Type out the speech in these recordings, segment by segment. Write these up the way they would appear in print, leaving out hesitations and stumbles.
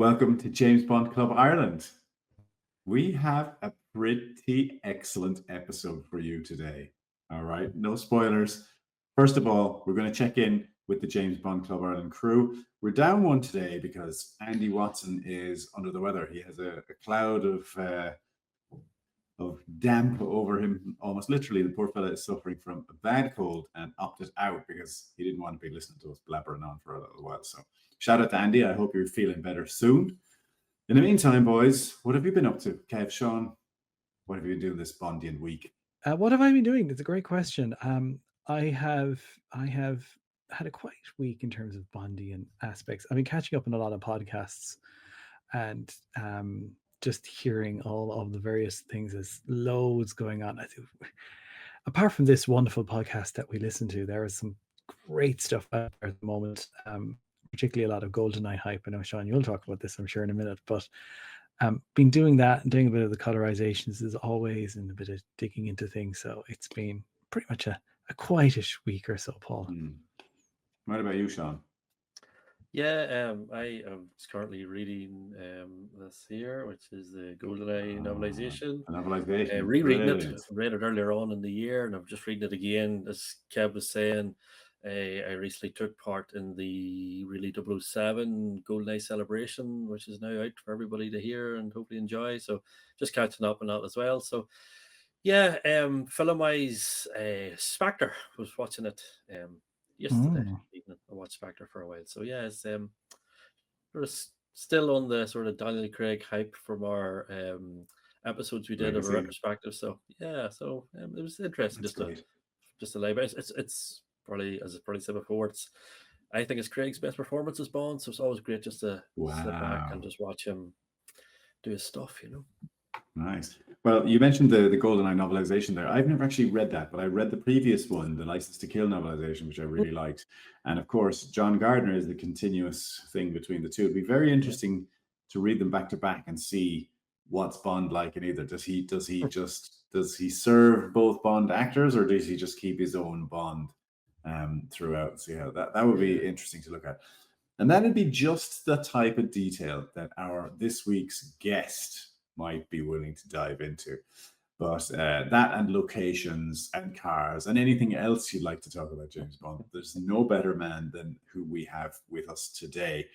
Welcome to James Bond Club Ireland. We have a pretty excellent episode for you today. All right, no spoilers. First of all, we're going to check in with the James Bond Club Ireland crew. We're down one today because Andy Watson is under the weather. He has a cloud of damp over him. Almost literally, the poor fella is suffering from a bad cold and opted out because he didn't want to be listening to us blabbering on for a little while. So shout out to Andy. I hope you're feeling better soon. In the meantime, boys, what have you been up to? Kev, Sean, what have you been doing this Bondian week? What have I been doing? It's a great question. I have had a quiet week in terms of Bondian aspects. I've been catching up on a lot of podcasts and just hearing all of the various things. There's loads going on. Apart from this wonderful podcast that we listen to, there is some great stuff out there at the moment. Particularly a lot of GoldenEye hype. I know, Sean, you'll talk about this, I'm sure, in a minute. But been doing that and doing a bit of the colorizations as always, and a bit of digging into things. So it's been pretty much a quietish week or so, Paul. What about you, Sean? Yeah, I am currently reading this here, which is the GoldenEye novelization. Novelization. Rereading it. I read it earlier on in the year, and I'm just reading it again. As Kev was saying, I recently took part in the really 007 GoldenEye celebration, which is now out for everybody to hear and hopefully enjoy. So just catching up on that as well. So yeah, film-wise, Spectre, was watching it yesterday evening. I watched Spectre for a while. So yeah, it's we're still on the sort of Daniel Craig hype from our episodes we did of a retrospective. So yeah, so it was interesting. Just to lay, but it's probably, as I probably said before, I think it's Craig's best performance as Bond. So it's always great just to sit back and just watch him do his stuff, you know. Nice. Well, you mentioned the GoldenEye novelization there. I've never actually read that, but I read the previous one, the License to Kill novelization, which I really liked. And of course, John Gardner is the continuous thing between the two. It'd be very interesting to read them back to back and see what's Bond like in either. Does he serve both Bond actors, or does he just keep his own Bond throughout? See how that would be interesting to look at. And that'd be just the type of detail that our this week's guest might be willing to dive into. But that and locations and cars and anything else you'd like to talk about James Bond, there's no better man than who we have with us today.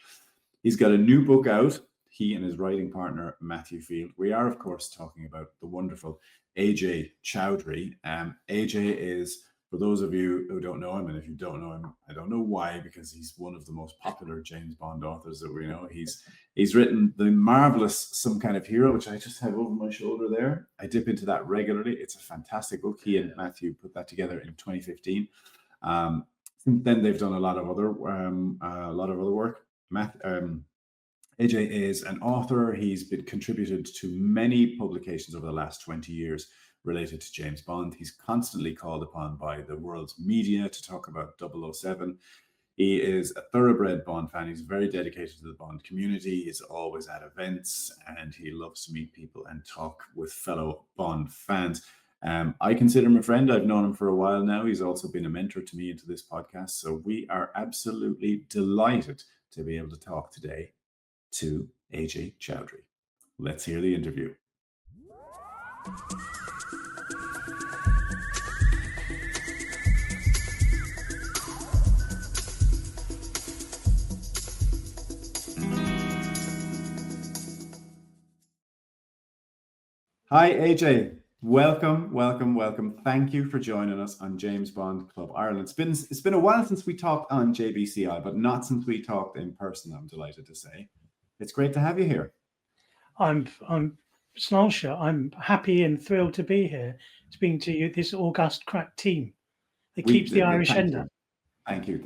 He's got a new book out, he and his writing partner, Matthew Field. We are, of course, talking about the wonderful Ajay Chowdhury. Ajay is, for those of you who don't know him, and if you don't know him, I don't know why, because he's one of the most popular James Bond authors that we know. He's written the marvelous Some Kind of Hero, which I just have over my shoulder there. I dip into that regularly. It's a fantastic book. He and Matthew put that together in 2015. Since then, they've done a lot of other work. Ajay is an author. He's been contributed to many publications over the last 20 years related to James Bond. He's constantly called upon by the world's media to talk about 007. He is a thoroughbred Bond fan. He's very dedicated to the Bond community. He's always at events, and he loves to meet people and talk with fellow Bond fans. I consider him a friend. I've known him for a while now. He's also been a mentor to me into this podcast. So we are absolutely delighted to be able to talk today to Ajay Chowdhury. Let's hear the interview. Hi, Ajay. Welcome. Thank you for joining us on James Bond Club Ireland. It's been a while since we talked on JBCI, but not since we talked in person, I'm delighted to say. It's great to have you here. I'm Snarlshire. I'm happy and thrilled to be here, speaking to you, this august crack team that keeps the Irish end up. Thank you.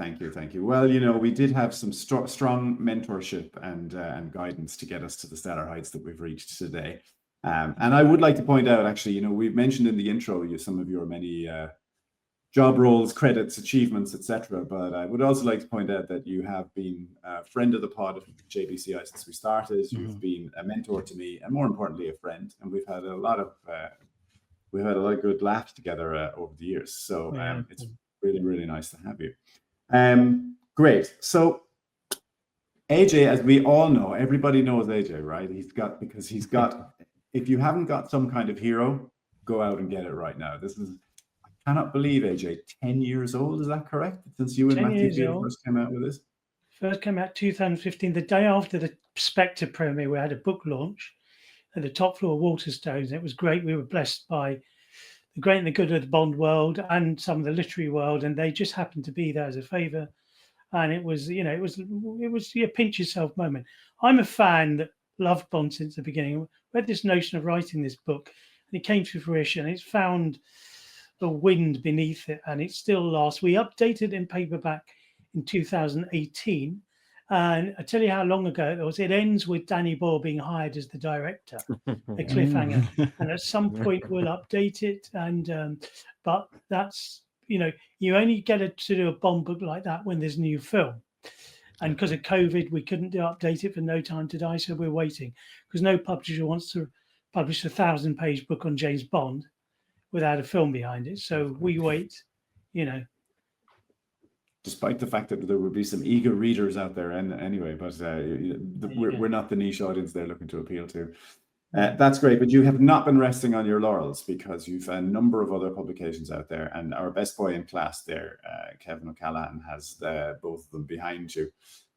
Well, we did have some strong mentorship and guidance to get us to the stellar heights that we've reached today. And I would like to point out, actually, we've mentioned in the intro some of your many job roles, credits, achievements, etc. But I would also like to point out that you have been a friend of the pod of JBCI since we started. You've been a mentor to me, and more importantly, a friend. And we've had a lot of good laughs together over the years. So it's really, really nice to have you. Great. So AJ, as we all know, everybody knows AJ, right? He's got. If you haven't got some kind of hero, go out and get it right now. I cannot believe AJ, 10 years old. Is that correct? Since you and 10 Matthew years Field old. first came out with this. First came out 2015, the day after the Spectre premiere. We had a book launch at the top floor of Waterstones. It was great. We were blessed by the great and the good of the Bond world and some of the literary world, and they just happened to be there as a favour. And it was, it was a pinch yourself moment. I'm a fan that loved Bond since the beginning. We had this notion of writing this book, and it came to fruition. It's found the wind beneath it, and it still lasts. We updated in paperback in 2018. And I tell you how long ago it was. It ends with Danny Boyle being hired as the director, a cliffhanger. And at some point we'll update it. And but that's, you only get to do a Bond book like that when there's a new film. And because of COVID, we couldn't update it for No Time to Die, so we're waiting, because no publisher wants to publish a 1,000-page book on James Bond without a film behind it. So we wait, Despite the fact that there will be some eager readers out there, and anyway, but we're not the niche audience they're looking to appeal to. That's great, but you have not been resting on your laurels, because you've a number of other publications out there, and our best boy in class there, Kevin O'Callaghan, has both of them behind you.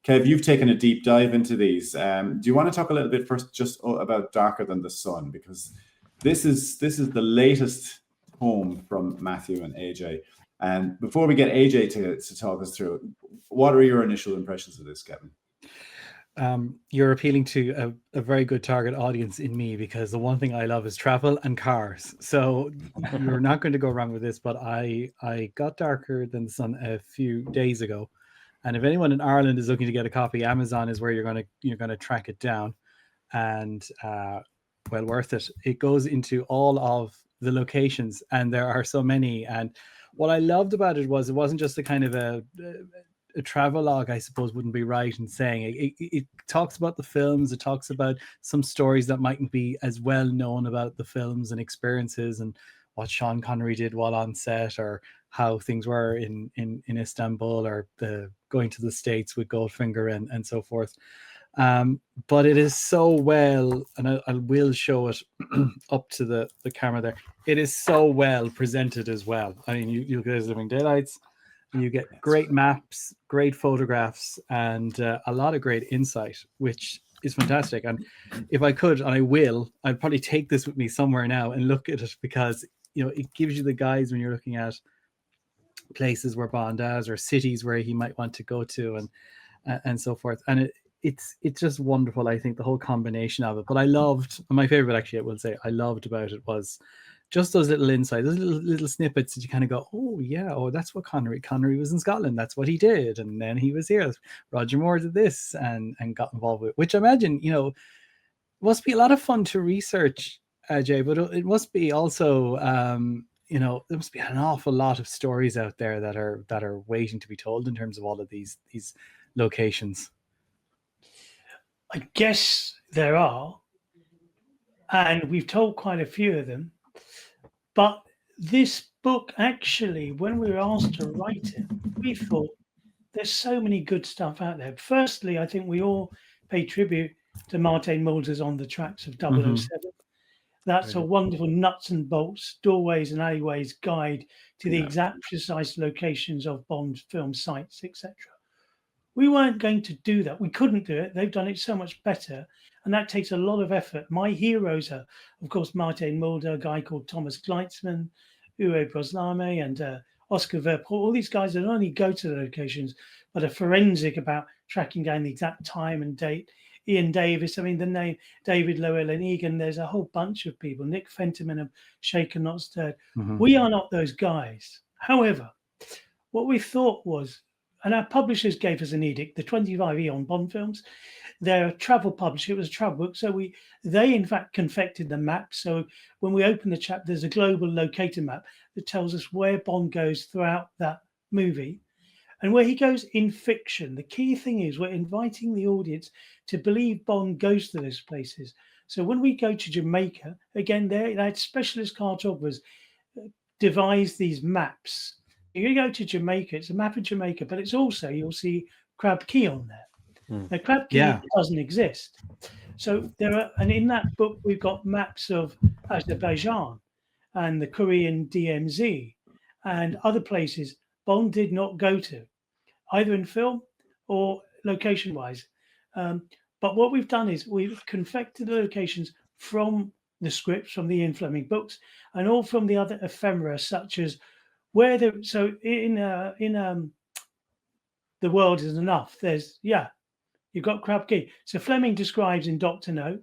Kev, you've taken a deep dive into these. Do you want to talk a little bit first just about Darker Than the Sun, because this is the latest tome from Matthew and AJ. And before we get AJ to talk us through it, what are your initial impressions of this, Kevin? You're appealing to a very good target audience in me, because the one thing I love is travel and cars. So you're not going to go wrong with this. But I got Darker Than the Sun a few days ago, and if anyone in Ireland is looking to get a copy, Amazon is where you're going to track it down, and well worth it. It goes into all of the locations, and there are so many. And what I loved about it wasn't just a kind of a travelogue, I suppose wouldn't be right in saying. It talks about the films. It talks about some stories that mightn't be as well known about the films and experiences, and what Sean Connery did while on set, or how things were in Istanbul, or the going to the States with Goldfinger and so forth. But it is so well, and I will show it up to the camera there. It is so well presented as well. I mean, you look at Living Daylights, and you get great maps, great photographs, and a lot of great insight, which is fantastic. And if I could, and I will, I'd probably take this with me somewhere now and look at it, because it gives you the guides when you're looking at places where Bond is, or cities where he might want to go to, and so forth. And it's just wonderful, I think, the whole combination of it. But I loved, my favorite, actually, I will say, I loved about it was just those little insights, those little snippets that you kind of go, oh yeah, that's what Connery was in Scotland, that's what he did, and then he was here, Roger Moore did this, and got involved with, which I imagine must be a lot of fun to research, Ajay, but it must be also there must be an awful lot of stories out there that are waiting to be told in terms of all of these locations. I guess there are, and we've told quite a few of them. But this book, actually, when we were asked to write it, we thought there's so many good stuff out there. Firstly, I think we all pay tribute to Martin Mulder's On the Tracks of 007. That's a wonderful nuts and bolts, doorways and alleyways guide to the exact precise locations of Bond film sites, etc. We weren't going to do that. We couldn't do it. They've done it so much better. And that takes a lot of effort. My heroes are, of course, Martin Mulder, a guy called Thomas Kleitzman, Uwe Boslame, and Oscar Verport. All these guys that not only go to the locations, but are forensic about tracking down the exact time and date. Ian Davis, I mean, the name David Llewellyn Egan, there's a whole bunch of people. Nick Fentiman of Shaken Not Stirred. We are not those guys. However, what we thought was, and our publishers gave us an edict, the 25 Eon Bond films. They're a travel publisher. It was a travel book. So they in fact confected the map. So when we open the chapter, there's a global locator map that tells us where Bond goes throughout that movie and where he goes in fiction. The key thing is we're inviting the audience to believe Bond goes to those places. So when we go to Jamaica, again, they had specialist cartographers devise these maps. You go to Jamaica, it's a map of Jamaica, but it's also, you'll see Crab Key on there. Now, Crab Key Yeah. doesn't exist. So there are, and in that book, we've got maps of Azerbaijan and the Korean DMZ and other places Bond did not go to, either in film or location wise. But what we've done is we've confected the locations from the scripts, from the Ian Fleming books, and all from the other ephemera, such as where the so in The World Is Enough. There's you've got Crab Key. So Fleming describes in Doctor No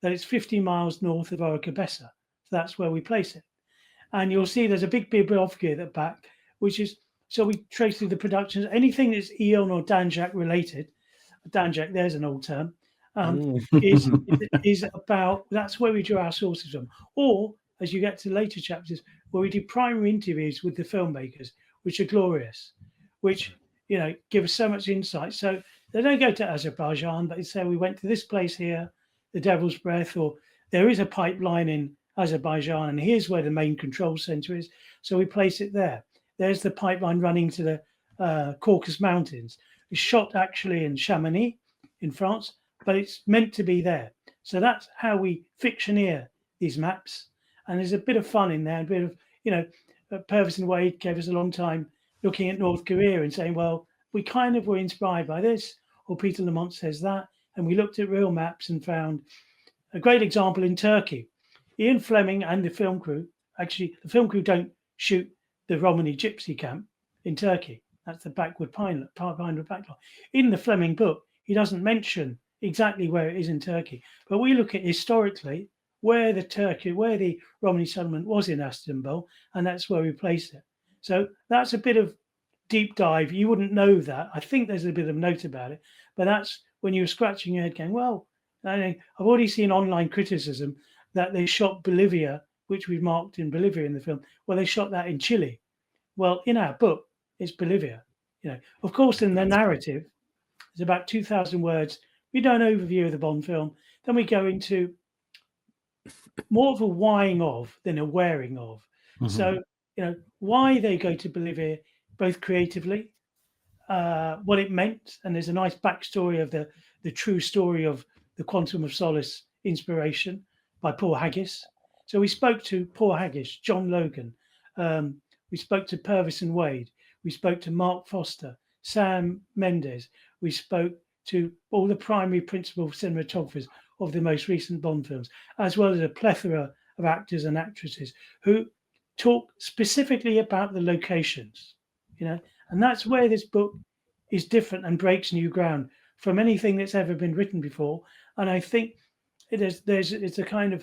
that it's 50 miles north of Oricabessa. So that's where we place it. And you'll see there's a big bibliography at the back, which is so we trace through the productions. Anything that's Eon or Danjak related, Danjak, there's an old term, is about, that's where we draw our sources from. Or as you get to later chapters, where we do primary interviews with the filmmakers, which are glorious, which give us so much insight. So they don't go to Azerbaijan, but they say we went to this place here, the Devil's Breath, or there is a pipeline in Azerbaijan, and here's where the main control center is. So we place it there. There's the pipeline running to the Caucasus Mountains. It's shot actually in Chamonix in France, but it's meant to be there. So that's how we fictioneer these maps. And there's a bit of fun in there, a bit of, Purvis and Wade gave us a long time looking at North Korea and saying, well, we kind of were inspired by this, or Peter Lamont says that. And we looked at real maps and found a great example in Turkey. Ian Fleming and the film crew, actually, the film crew don't shoot the Romani gypsy camp in Turkey. That's the Pinewood backlot. In the Fleming book, he doesn't mention exactly where it is in Turkey, but we look at historically where the Romani settlement was in Istanbul, and that's where we placed it. So that's a bit of deep dive. You wouldn't know that. I think there's a bit of note about it, but that's when you're scratching your head going, well, I've already seen online criticism that they shot Bolivia, which we've marked in Bolivia in the film. Well, they shot that in Chile. Well, in our book, it's Bolivia. Of course, in the narrative, it's about 2,000 words. We do an overview of the Bond film. Then we go into more of a whying of than a wearing of. Mhm. So, why they go to Bolivia, both creatively, what it meant, and there's a nice backstory of the true story of the Quantum of Solace inspiration by Paul Haggis. So we spoke to Paul Haggis, John Logan, we spoke to Purvis and Wade, we spoke to Mark Foster, Sam Mendes, we spoke to all the primary principal cinematographers of the most recent Bond films, as well as a plethora of actors and actresses who talk specifically about the locations, and that's where this book is different and breaks new ground from anything that's ever been written before. And I think it's a kind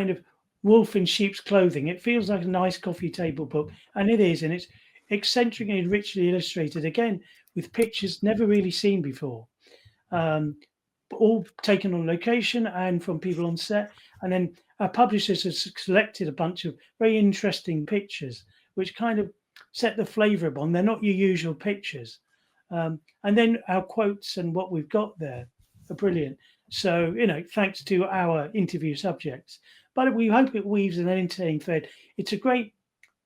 of wolf in sheep's clothing. It feels like a nice coffee table book, and it is, and it's eccentric and richly illustrated, again with pictures never really seen before, all taken on location and from people on set. And then our publishers have selected a bunch of very interesting pictures which kind of set the flavor of Bond. They're not your usual pictures, and then our quotes and what we've got there are brilliant. So thanks to our interview subjects, but we hope it weaves an entertaining thread. It's a great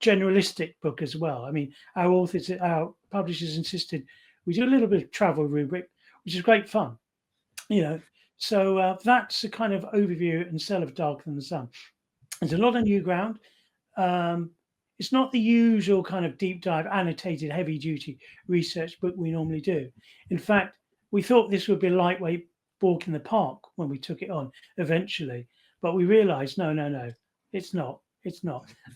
generalistic book as well. I mean, our publishers insisted we do a little bit of travel rubric, which is great fun. So that's a kind of overview and sell of Darker Than the Sun. There's a lot of new ground. It's not the usual kind of deep dive, annotated, heavy duty research book we normally do. In fact, we thought this would be a lightweight walk in the park when we took it on eventually, but we realized, no, it's not.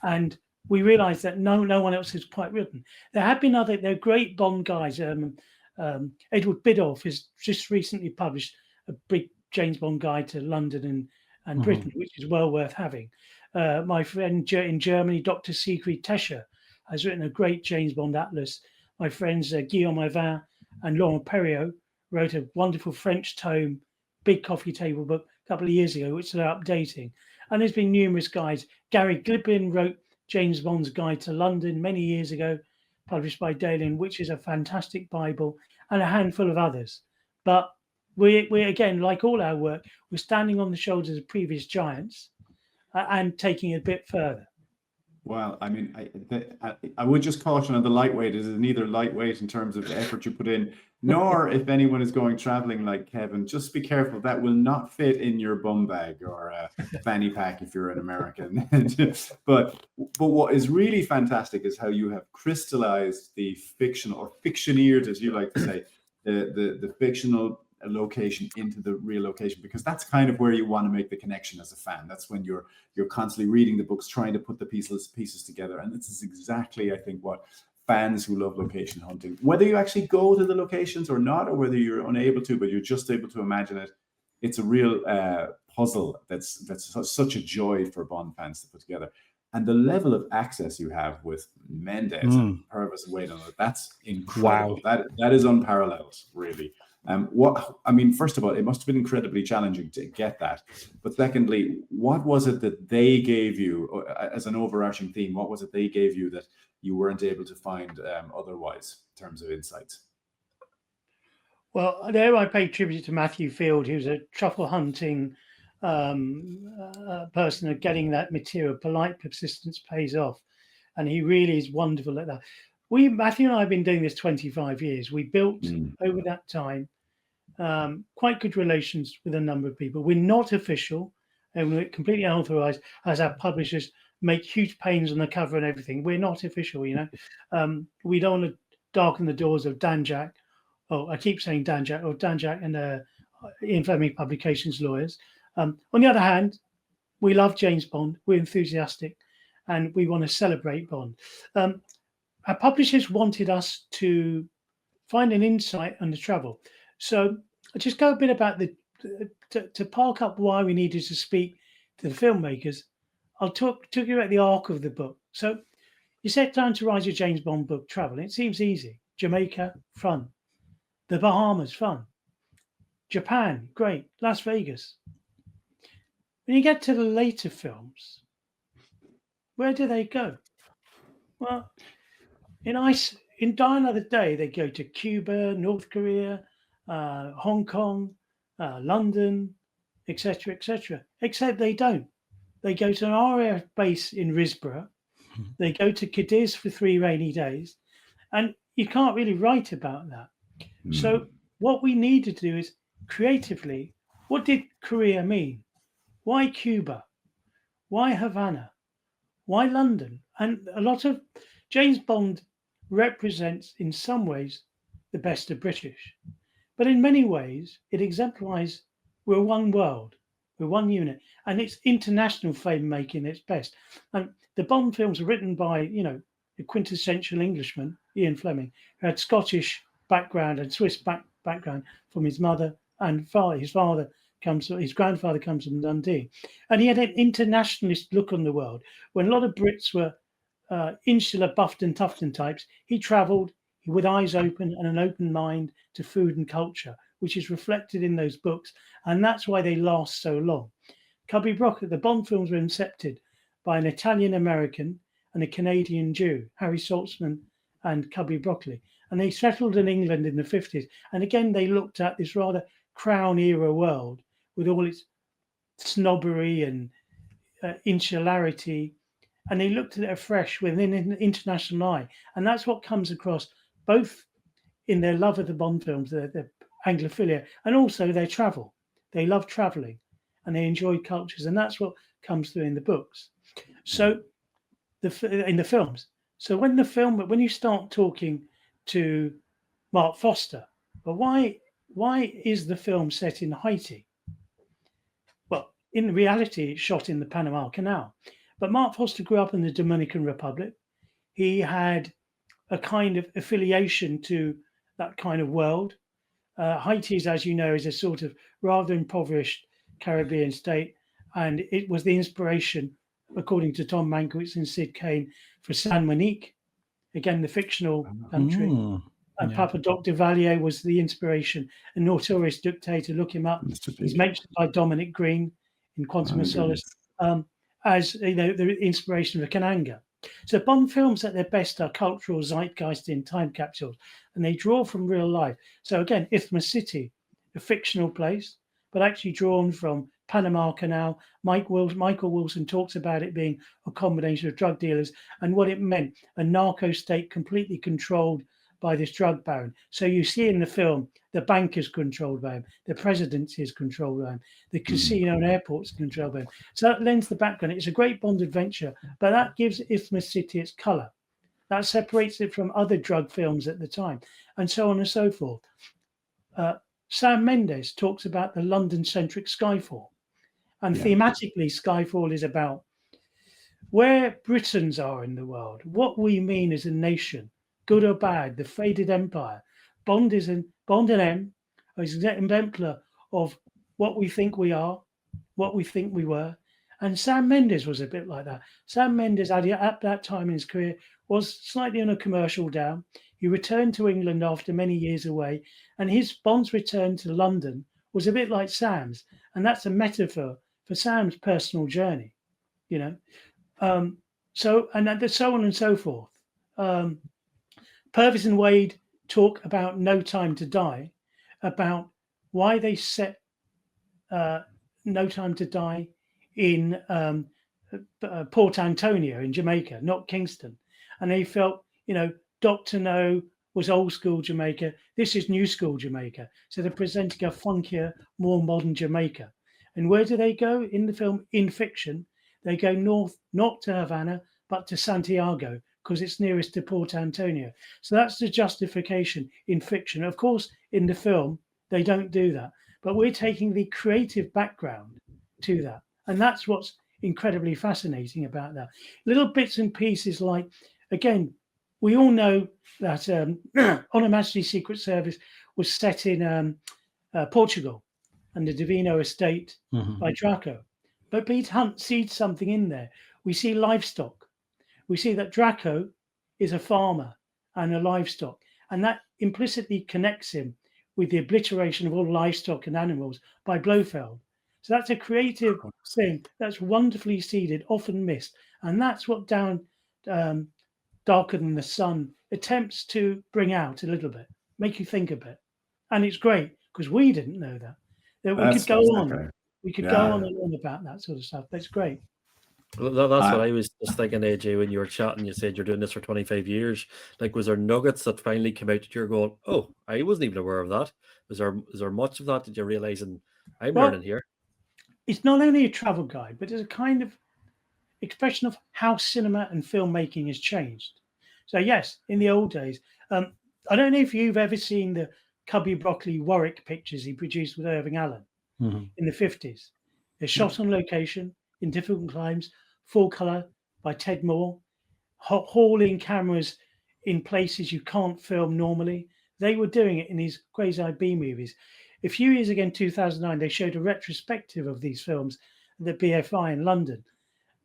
And we realized that no one else has quite written. They're great Bond guys. Edward Biddulph has just recently published a big James Bond guide to London and Britain, which is well worth having. My friend in Germany, Dr. Siegfried Tescher, has written a great James Bond atlas. My friends Guillaume Ivin and Laurent Perriot wrote a wonderful French tome, big coffee table book a couple of years ago, which they're updating. And there's been numerous guides. Gary Glibbin wrote James Bond's Guide to London many years ago, published by Dalian, which is a fantastic Bible, and a handful of others. But we again, like all our work, we're standing on the shoulders of previous giants and taking it a bit further. Well, I mean, I would just caution on the lightweight. It is neither lightweight in terms of the effort you put in, nor if anyone is going traveling like Kevin, just be careful. That will not fit in your bum bag or fanny pack if you're an American. but what is really fantastic is how you have crystallized the fiction, or fictioneered, as you like to say, the fictional location into the real location, because that's kind of where you want to make the connection as a fan. That's when you're constantly reading the books, trying to put the pieces together. And this is exactly, I think, what fans who love location hunting, whether you actually go to the locations or not, or whether you're unable to, but you're just able to imagine it, it's a real puzzle that's such a joy for Bond fans to put together. And the level of access you have with Mendes and Purvis and Wade on it, that's incredible. Wow. That is unparalleled, really. First of all, it must have been incredibly challenging to get that. But secondly, what was it that they gave you as an overarching theme? What was it they gave you that you weren't able to find otherwise in terms of insights? Well, there I pay tribute to Matthew Field, who's a truffle hunting person of getting that material. Polite persistence pays off. And he really is wonderful at that. Matthew and I have been doing this 25 years. We built over that time quite good relations with a number of people. We're not official, and we're completely unauthorized, as our publishers make huge pains on the cover and everything. We're not official, you know. We don't want to darken the doors of Danjak. Oh, I keep saying Danjak, or Danjak and Ian Fleming Publications lawyers. On the other hand, we love James Bond. We're enthusiastic, and we want to celebrate Bond. Our publishers wanted us to find an insight on the travel. So I'll just go a bit about to park up why we needed to speak to the filmmakers. I'll talk you about the arc of the book. So you set down to write a James Bond book, travel. It seems easy. Jamaica, fun. The Bahamas, fun. Japan, great. Las Vegas. When you get to the later films, where do they go? Well, in Die Another Day, they go to Cuba, North Korea, Hong Kong, London, etc., etc. Except they don't. They go to an RAF base in Risborough. They go to Cadiz for 3 rainy days, and you can't really write about that. So what we need to do is creatively, what did Korea mean? Why Cuba? Why Havana? Why London? And a lot of James Bond represents, in some ways, the best of British. But in many ways, it exemplifies we're one world, we're one unit. And it's international film-making at its best. And the Bond films are written by, a quintessential Englishman, Ian Fleming, who had Scottish background and Swiss background from his mother and father. His grandfather comes from Dundee. And he had an internationalist look on the world. When a lot of Brits were insular, buffed and Tufton types, he travelled with eyes open and an open mind to food and culture, which is reflected in those books. And that's why they last so long. Cubby Broccoli, the Bond films were incepted by an Italian-American and a Canadian Jew, Harry Saltzman and Cubby Broccoli. And they settled in England in the 50s. And again, they looked at this rather Crown-era world with all its snobbery and insularity. And they looked at it afresh with an international eye. And that's what comes across both in their love of the Bond films, their Anglophilia, and also their travel. They love traveling and they enjoy cultures. And that's what comes through in the books. So in the films. So when you start talking to Mark Foster, but why is the film set in Haiti? Well, in reality, it's shot in the Panama Canal. But Mark Foster grew up in the Dominican Republic. He had a kind of affiliation to that kind of world. Haiti, as you know, is a sort of rather impoverished Caribbean state. And it was the inspiration, according to Tom Mankiewicz and Sid Kane, for San Monique, again, the fictional country. And Papa Doc Duvalier was the inspiration. A notorious dictator, look him up. He's mentioned by Dominic Green in Quantum of Solace as the inspiration of Kananga. So Bond films at their best are cultural zeitgeist in time capsules, and they draw from real life. So again, Isthmus City, a fictional place, but actually drawn from Panama Canal. Michael Wilson talks about it being a combination of drug dealers and what it meant, a narco state completely controlled by this drug baron. So you see in the film, the bank is controlled by him, the presidency is controlled by him, the casino and airports are controlled by him. So that lends the background. It's a great Bond adventure, but that gives Isthmus City its colour. That separates it from other drug films at the time, and so on and so forth. Sam Mendes talks about the London-centric Skyfall. And thematically, Skyfall is about where Britons are in the world, what we mean as a nation, good or bad, the faded empire. Bond and M is an exemplar of what we think we are, what we think we were. And Sam Mendes was a bit like that. Sam Mendes, at that time in his career, was slightly on a commercial down. He returned to England after many years away, and his Bond's return to London was a bit like Sam's. And that's a metaphor for Sam's personal journey, you know. So on and so forth. Purvis and Wade talk about No Time to Die, about why they set No Time to Die in Port Antonio in Jamaica, not Kingston. And they felt, you know, Dr. No was old school Jamaica. This is new school Jamaica. So they're presenting a funkier, more modern Jamaica. And where do they go in the film? In fiction, they go north, not to Havana, but to Santiago, because it's nearest to Port Antonio. So that's the justification in fiction. Of course, in the film, they don't do that. But we're taking the creative background to that. And that's what's incredibly fascinating about that. Little bits and pieces like, again, we all know that On Her Majesty's Secret Service was set in Portugal and the Divino estate by Draco. But Pete Hunt sees something in there. We see livestock. We see that Draco is a farmer and a livestock, and that implicitly connects him with the obliteration of all livestock and animals by Blofeld. So that's a creative thing that's wonderfully seeded, often missed, and that's what Darker Than the Sun attempts to bring out a little bit, make you think a bit. And it's great because we didn't know that. We could go on. We could go on and on about that sort of stuff. That's great. Well, that's what I was just thinking, AJ, when you were chatting. You said you're doing this for 25 years. Like, was there nuggets that finally came out that you're going, oh, I wasn't even aware of that? Was there much of that that you're realizing I'm learning here? It's not only a travel guide, but it's a kind of expression of how cinema and filmmaking has changed. So yes, in the old days, I don't know if you've ever seen the Cubby Broccoli Warwick pictures he produced with Irving Allen in the 50s. They're shot on location in different climes, full color by Ted Moore, hauling cameras in places you can't film normally. They were doing it in these quasi B movies. A few years ago in 2009, they showed a retrospective of these films at the BFI in London.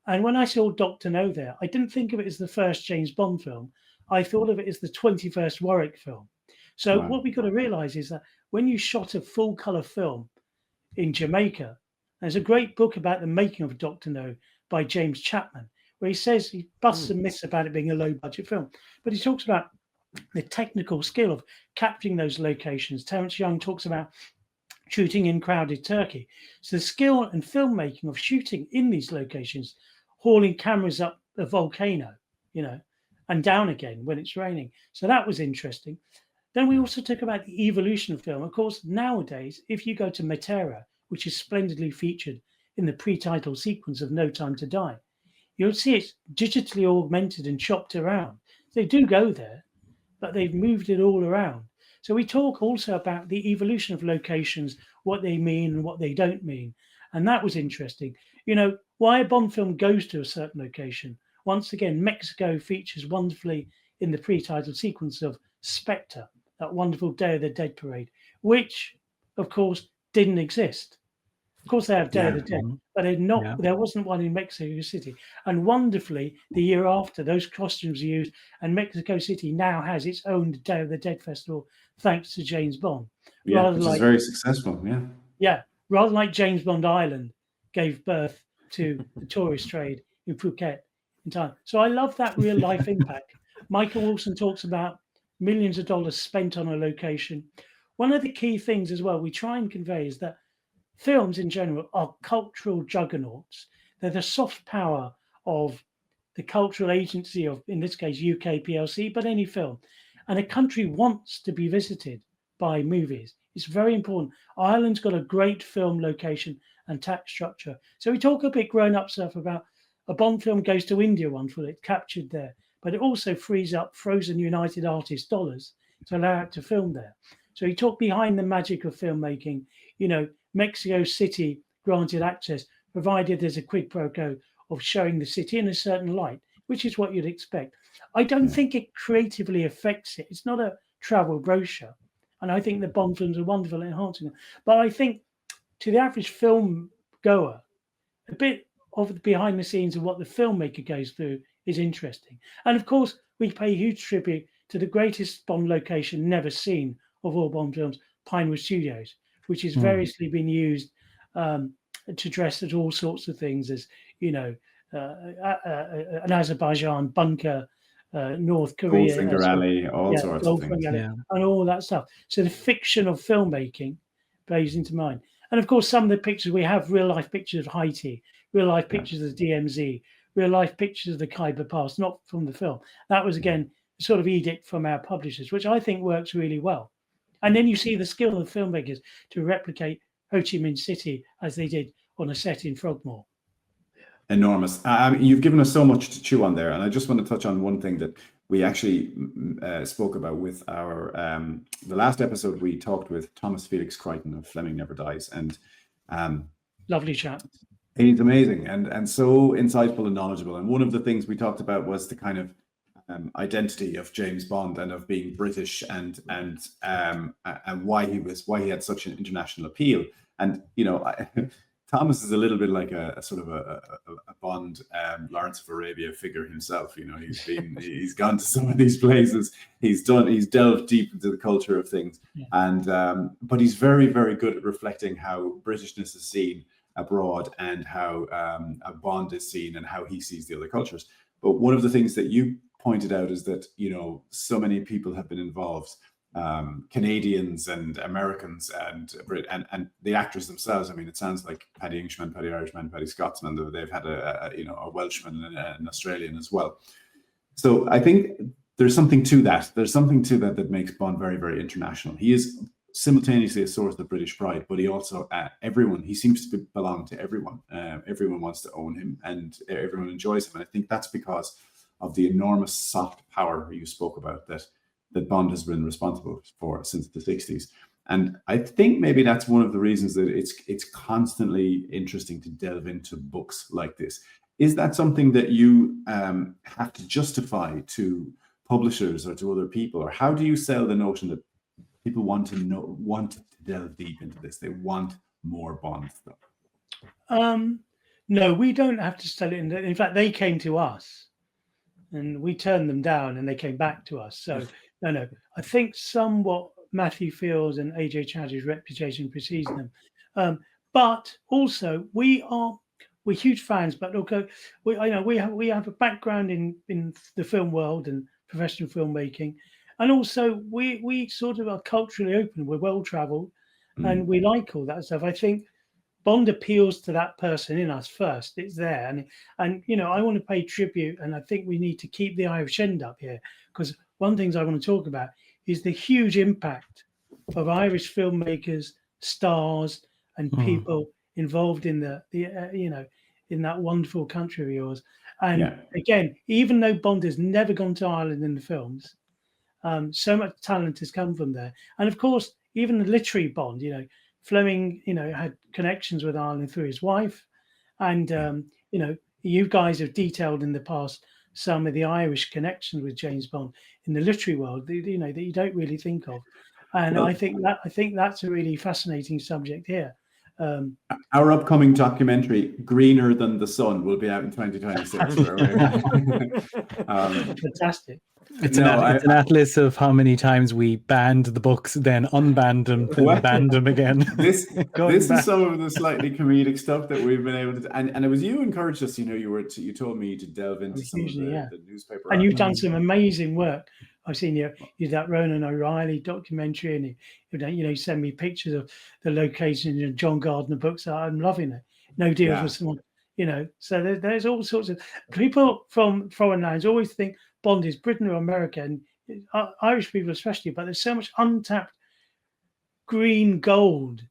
And when I saw Dr. No there, I didn't think of it as the first James Bond film. I thought of it as the 21st Warwick film. So what we've got to realize is that when you shot a full color film in Jamaica, there's a great book about the making of Dr. No by James Chapman, where he says he busts some myths about it being a low budget film. But he talks about the technical skill of capturing those locations. Terence Young talks about shooting in crowded Turkey. So the skill and filmmaking of shooting in these locations, hauling cameras up a volcano, you know, and down again when it's raining. So that was interesting. Then we also talk about the evolution of film. Of course, nowadays, if you go to Matera, which is splendidly featured in the pre-title sequence of No Time to Die, you'll see it's digitally augmented and chopped around. They do go there, but they've moved it all around. So we talk also about the evolution of locations, what they mean and what they don't mean. And that was interesting. You know, why a Bond film goes to a certain location. Once again, Mexico features wonderfully in the pre-title sequence of Spectre, that wonderful Day of the Dead parade, which, of course, didn't exist. Of course, they have Day of the Dead, but there wasn't one in Mexico City. And wonderfully, the year after, those costumes are used, and Mexico City now has its own Day of the Dead festival, thanks to James Bond. Yeah, which is very successful, Yeah, rather like James Bond Island gave birth to the tourist trade in Phuket in time. So I love that real life impact. Michael Wilson talks about millions of dollars spent on a location. One of the key things as well we try and convey is that films in general are cultural juggernauts. They're the soft power of the cultural agency of, in this case, UK PLC, but any film. And a country wants to be visited by movies. It's very important. Ireland's got a great film location and tax structure. So we talk a bit grown-up stuff about a Bond film goes to India once, well, it's captured there, but it also frees up frozen United Artists dollars to allow it to film there. So you talk behind the magic of filmmaking, Mexico City granted access, provided there's a quid pro quo of showing the city in a certain light, which is what you'd expect. I don't think it creatively affects it. It's not a travel brochure. And I think the Bond films are wonderful at enhancing it. But I think to the average film goer, a bit of the behind the scenes of what the filmmaker goes through is interesting. And of course, we pay huge tribute to the greatest Bond location never seen of all Bond films, Pinewood Studios, which has variously been used to dress as all sorts of things, as an Azerbaijan bunker, North Korea, Goldfinger Alley, all sorts of things, and all that stuff. So the fiction of filmmaking plays into mind. And of course, some of the pictures we have, real life pictures of Haiti, real life pictures of the DMZ, real life pictures of the Khyber Pass, not from the film. That was again sort of edict from our publishers, which I think works really well. And then you see the skill of the filmmakers to replicate Ho Chi Minh City as they did on a set in Frogmore. Enormous. You've given us so much to chew on there, and I just want to touch on one thing that we actually spoke about with our the last episode. We talked with Thomas Felix Crichton of Fleming Never Dies, and lovely chat. He's amazing and so insightful and knowledgeable. And one of the things we talked about was the kind of identity of James Bond and of being British and why he had such an international appeal. And Thomas is a little bit like a sort of a Bond Lawrence of Arabia figure himself. He's gone to some of these places. He's delved deep into the culture of things, and but he's very, very good at reflecting how Britishness is seen abroad and how a Bond is seen and how he sees the other cultures. But one of the things that you pointed out is that so many people have been involved. Canadians and Americans and the actors themselves. I mean, it sounds like Paddy Englishman, Paddy Irishman, Paddy Scotsman. They've had a Welshman and an Australian as well. So I think there's something to that. There's something to that makes Bond very, very international. He is simultaneously a source of British pride, but he also he seems to belong to everyone. Everyone wants to own him, and everyone enjoys him. And I think that's because of the enormous soft power you spoke about that Bond has been responsible for since the 60s. And I think maybe that's one of the reasons that it's constantly interesting to delve into books like this. Is that something that you have to justify to publishers or to other people? Or how do you sell the notion that people want to delve deep into this? They want more Bond stuff. No, we don't have to sell it. In fact, they came to us and we turned them down and they came back to us. So no. I think somewhat Matthew Fields and Ajay Chowdhury's reputation precedes them. But also we're huge fans, but okay, we have a background in the film world and professional filmmaking. And also we sort of are culturally open, we're well traveled and we like all that stuff. I think Bond appeals to that person in us first. It's there. And I want to pay tribute, and I think we need to keep the Irish end up here, because one of the things I want to talk about is the huge impact of Irish filmmakers, stars, and people involved in in that wonderful country of yours. And again, even though Bond has never gone to Ireland in the films, so much talent has come from there. And of course, even the literary Bond, Fleming, had connections with Ireland through his wife. And, you guys have detailed in the past some of the Irish connections with James Bond in the literary world, that you don't really think of. And I think that's a really fascinating subject here. Our upcoming documentary, Greener Than the Sun, will be out in 2026. Fantastic. It's an atlas of how many times we banned the books, then unbanned them, then banned them again. This is some of the slightly comedic stuff that we've been able to do. And it was you encouraged us, you told me to delve into some of the newspaper. And you've done some amazing work I've seen you that Ronan O'Reilly documentary, and you send me pictures of the locations in John Gardner books. I'm loving it. No Deal Yeah. for Someone, So there's all sorts of people from foreign lands always think Bond is Britain or America, and Irish people especially. But there's so much untapped green gold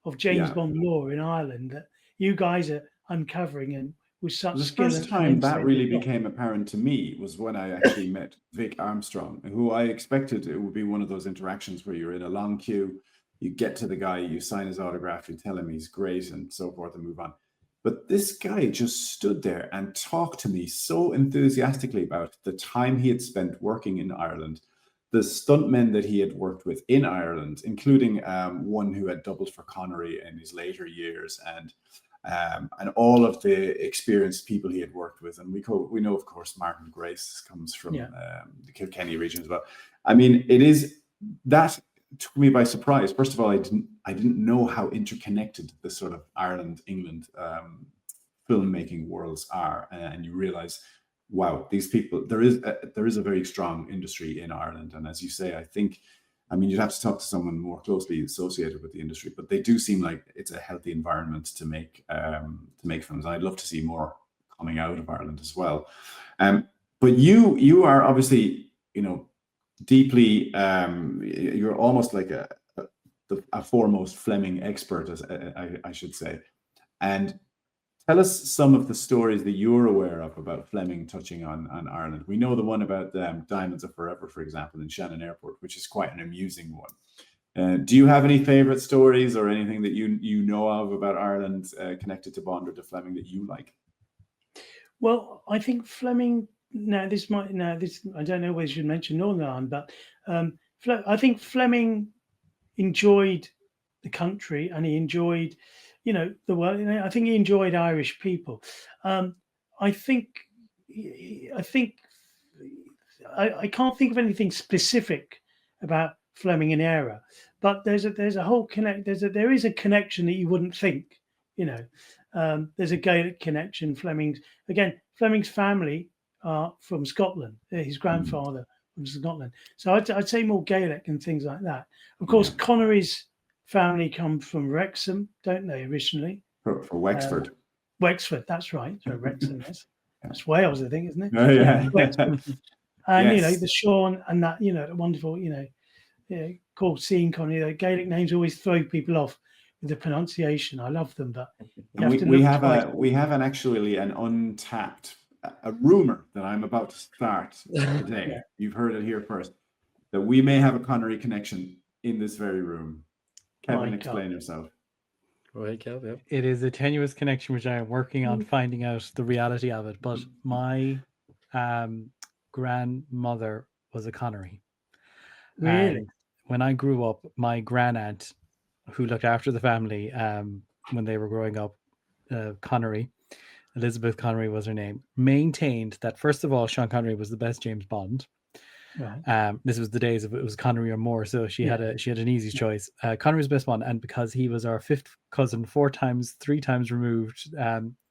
of James Yeah. Bond lore in Ireland that you guys are uncovering, and with such The skill. first and time that insight really as well. became apparent to me was when I actually met Vic Armstrong, who I expected it would be one of those interactions where you're in a long queue, you get to the guy, you sign his autograph, you tell him he's great and so forth and move on. But this guy just stood there and talked to me so enthusiastically about the time he had spent working in Ireland, the stuntmen that he had worked with in Ireland, including one who had doubled for Connery in his later years, and all of the experienced people he had worked with. And we know, of course, Martin Grace comes from the Kilkenny region as well. I mean, that took me by surprise. First of all, I didn't know how interconnected the sort of Ireland, England filmmaking worlds are, and you realize, wow, these people, there is a very strong industry in Ireland. And as you say, I mean, you'd have to talk to someone more closely associated with the industry, but they do seem like it's a healthy environment to make films. I'd love to see more coming out of Ireland as well. But you are obviously, deeply, you're almost like a foremost Fleming expert, as I should say. And tell us some of the stories that you're aware of about Fleming touching on Ireland. We know the one about Diamonds Are Forever, for example, in Shannon Airport, which is quite an amusing one. Do you have any favorite stories or anything that you know of about Ireland connected to Bond or to Fleming that you like? Well, I think Fleming. I don't know whether you should mention Northern Ireland, but I think Fleming enjoyed the country, and he enjoyed, the world. I think he enjoyed Irish people. I can't think of anything specific about Fleming and era, but there's a whole there is a connection that you wouldn't think. There's a Gaelic connection. Fleming's family are from Scotland. His grandfather from Scotland. So I'd say more Gaelic and things like that. Of course, Connery's family come from Wrexham, don't they, originally? For Wexford. Wexford, that's right. So Wrexham, yes. That's Wales, I think, isn't it? Oh, yeah. And, Yes. the Sean and that, the wonderful, called Sean Connery. The Gaelic names always throw people off with the pronunciation. I love them, but we have an untapped rumor that I'm about to start today. You've heard it here first, that we may have a Connery connection in this very room. Kevin, explain yourself. Right, Kev, yeah. It is a tenuous connection, which I am working on finding out the reality of it. But my grandmother was a Connery. Really? And when I grew up, my grandaunt, who looked after the family when they were growing up, Connery, Elizabeth Connery was her name, maintained that, first of all, Sean Connery was the best James Bond. Right. This was the days of it was Connery or Moore, so she had an easy choice. Connery's best one, and because he was our fifth cousin, 3 times removed,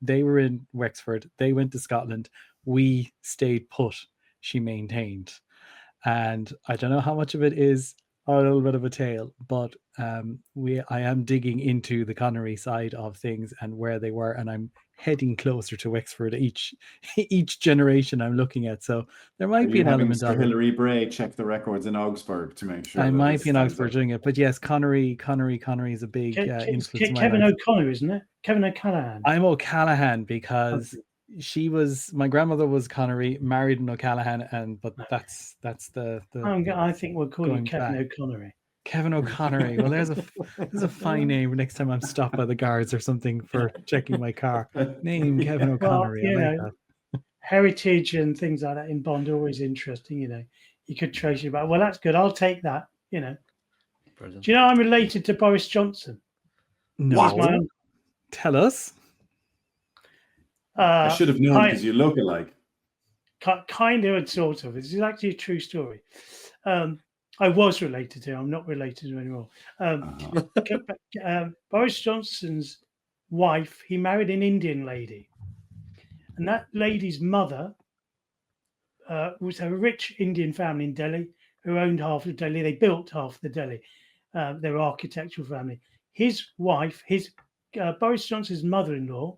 they were in Wexford, they went to Scotland, we stayed put, she maintained. And I don't know how much of it is a little bit of a tale, but I am digging into the Connery side of things and where they were, and I'm heading closer to Wexford each generation I'm looking at. So there might be an element Sir of it. Hilary Bray check the records in Augsburg to make sure. I might be in Augsburg doing it, but yes, Connery is a big influence in my Kevin life. O'Connor, isn't it? Kevin O'Callaghan. I'm O'Callaghan because my grandmother was Connery, married an O'Callaghan, but that's the. I think we'll call you Kevin O'Connery. Kevin O'Connery. Well, there's a fine name next time I'm stopped by the guards or something for checking my car. Name Kevin O'Connery. Well, heritage and things like that in Bond are always interesting. You could trace it back. Well, that's good. I'll take that. Brilliant. Do you know I'm related to Boris Johnson? No. Tell us. I should have known because you look alike. Kind of and sort of. This is actually a true story. I was related to. I'm not related to anymore. Boris Johnson's wife, he married an Indian lady, and that lady's mother was a rich Indian family in Delhi who owned half of Delhi. They built half the Delhi. They were architectural family. His wife, Boris Johnson's mother-in-law,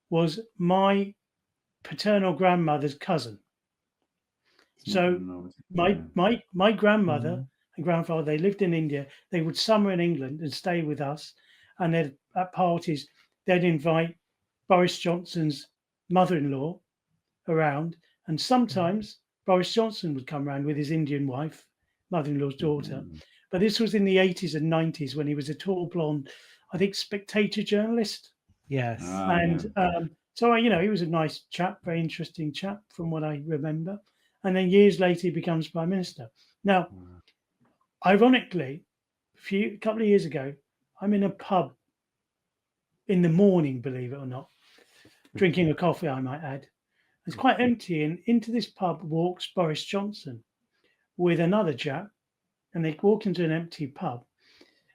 was my paternal grandmother's cousin. So my grandmother and grandfather, they lived in India. They would summer in England and stay with us. And then at parties, they'd invite Boris Johnson's mother-in-law around. And sometimes Boris Johnson would come around with his Indian wife, mother-in-law's daughter. But this was in the 80s and 90s when he was a tall, blonde, I think, Spectator journalist. Yes. So, he was a nice chap, very interesting chap from what I remember. And then years later, he becomes Prime Minister. Now, ironically, a couple of years ago, I'm in a pub in the morning, believe it or not, drinking a coffee, I might add. It's quite empty. And into this pub walks Boris Johnson with another chap. And they walk into an empty pub.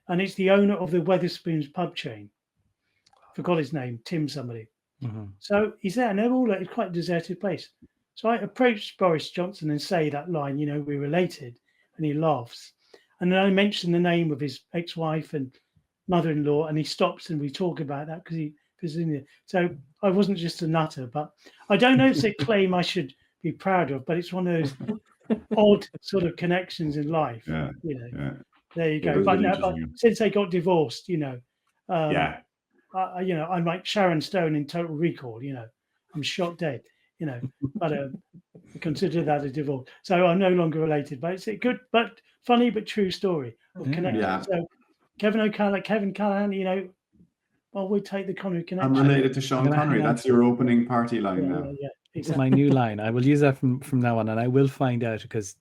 And it's the owner of the Wetherspoons pub chain. Forgot his name, Tim somebody. So he's there, and they're all it's quite a deserted place. So I approached Boris Johnson and say that line, we're related, and he laughs. And then I mention the name of his ex-wife and mother-in-law, and he stops and we talk about that because he's in there. So I wasn't just a nutter, but I don't know if it's a claim I should be proud of, but it's one of those odd sort of connections in life. There you go. But since they got divorced, I'm like Sharon Stone in Total Recall, I'm shot dead, but I consider that a divorce. So I'm no longer related, but it's a good, but funny, but true story of connection. Yeah. So Kevin Callahan, we take the Connery connection. I'm related to Sean Connery. That's your opening party line now. Yeah, exactly. It's my new line. I will use that from now on, and I will find out because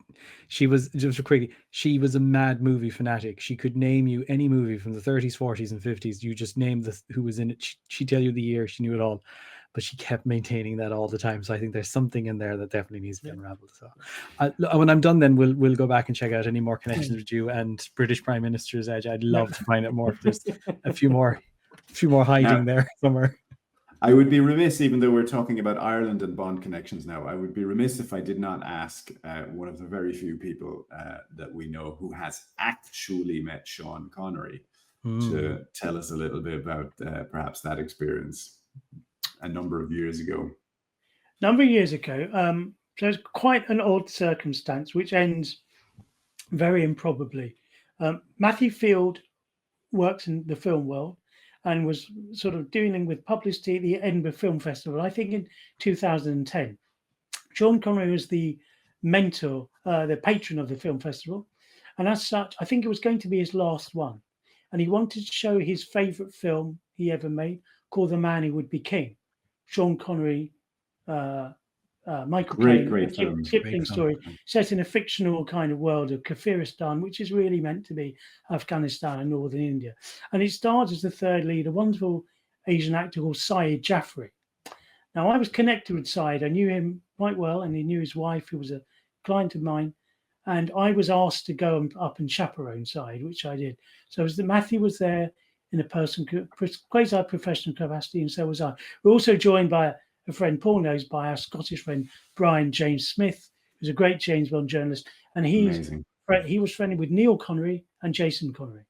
she was just quickly. She was a mad movie fanatic. She could name you any movie from the 30s, 40s, and 50s. You just name who was in it. She'd tell you the year. She knew it all, but she kept maintaining that all the time. So I think there's something in there that definitely needs to be unraveled. So when I'm done, then we'll go back and check out any more connections with you and British Prime Minister's Edge. I'd love to find out more. If there's a few more hiding there somewhere. I would be remiss, even though we're talking about Ireland and Bond connections now, I would be remiss if I did not ask one of the very few people that we know who has actually met Sean Connery to tell us a little bit about perhaps that experience a number of years ago. There's quite an odd circumstance which ends very improbably. Matthew Field works in the film world and was sort of dealing with publicity at the Edinburgh Film Festival, I think in 2010. Sean Connery was the mentor, the patron of the film festival. And as such, I think it was going to be his last one. And he wanted to show his favourite film he ever made called The Man Who Would Be King. Sean Connery, Michael Caine, Kipling story, set in a fictional kind of world of Kafiristan, which is really meant to be Afghanistan and northern India. And it stars as the third lead, a wonderful Asian actor called Syed Jaffrey. Now, I was connected with Syed. I knew him quite well, and he knew his wife, who was a client of mine. And I was asked to go up and chaperone Syed, which I did. So Matthew was there in a quasi-professional capacity, and so was I. We're also joined by a friend Paul knows, by our Scottish friend Brian James Smith, who's a great James Bond journalist, and he was friendly with Neil Connery and Jason Connery.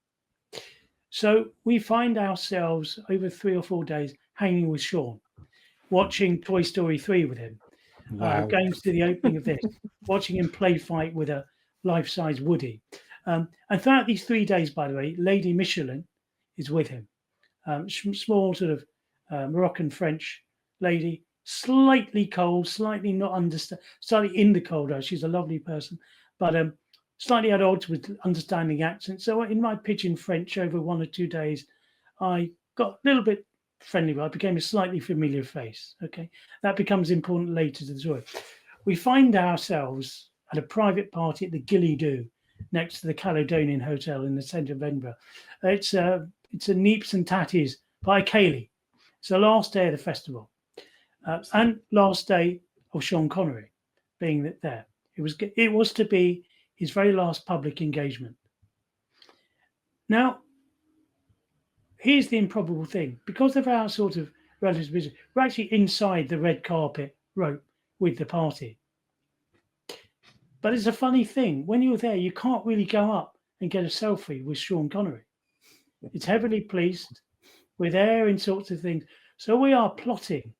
So we find ourselves over 3 or 4 days hanging with Sean, watching Toy Story 3 with him, going to the opening of this, watching him play fight with a life-size Woody. And throughout these 3 days, by the way, Lady Michelin is with him, small sort of Moroccan French lady, slightly cold, slightly not understand, slightly in the cold. She's a lovely person, but slightly at odds with understanding accent. So in my pidgin French over 1 or 2 days, I got a little bit friendly. I became a slightly familiar face. Okay, that becomes important later to the story. We find ourselves at a private party at the Gilly Doo, next to the Caledonian Hotel in the centre of Edinburgh. It's a Neeps and Tatties by Kaylee. It's the last day of the festival. And last day of Sean Connery being there. It was to be his very last public engagement. Now, here's the improbable thing. Because of our sort of relative business, we're actually inside the red carpet rope with the party. But it's a funny thing. When you're there, you can't really go up and get a selfie with Sean Connery. It's heavily policed. We're there in sorts of things. So we are plotting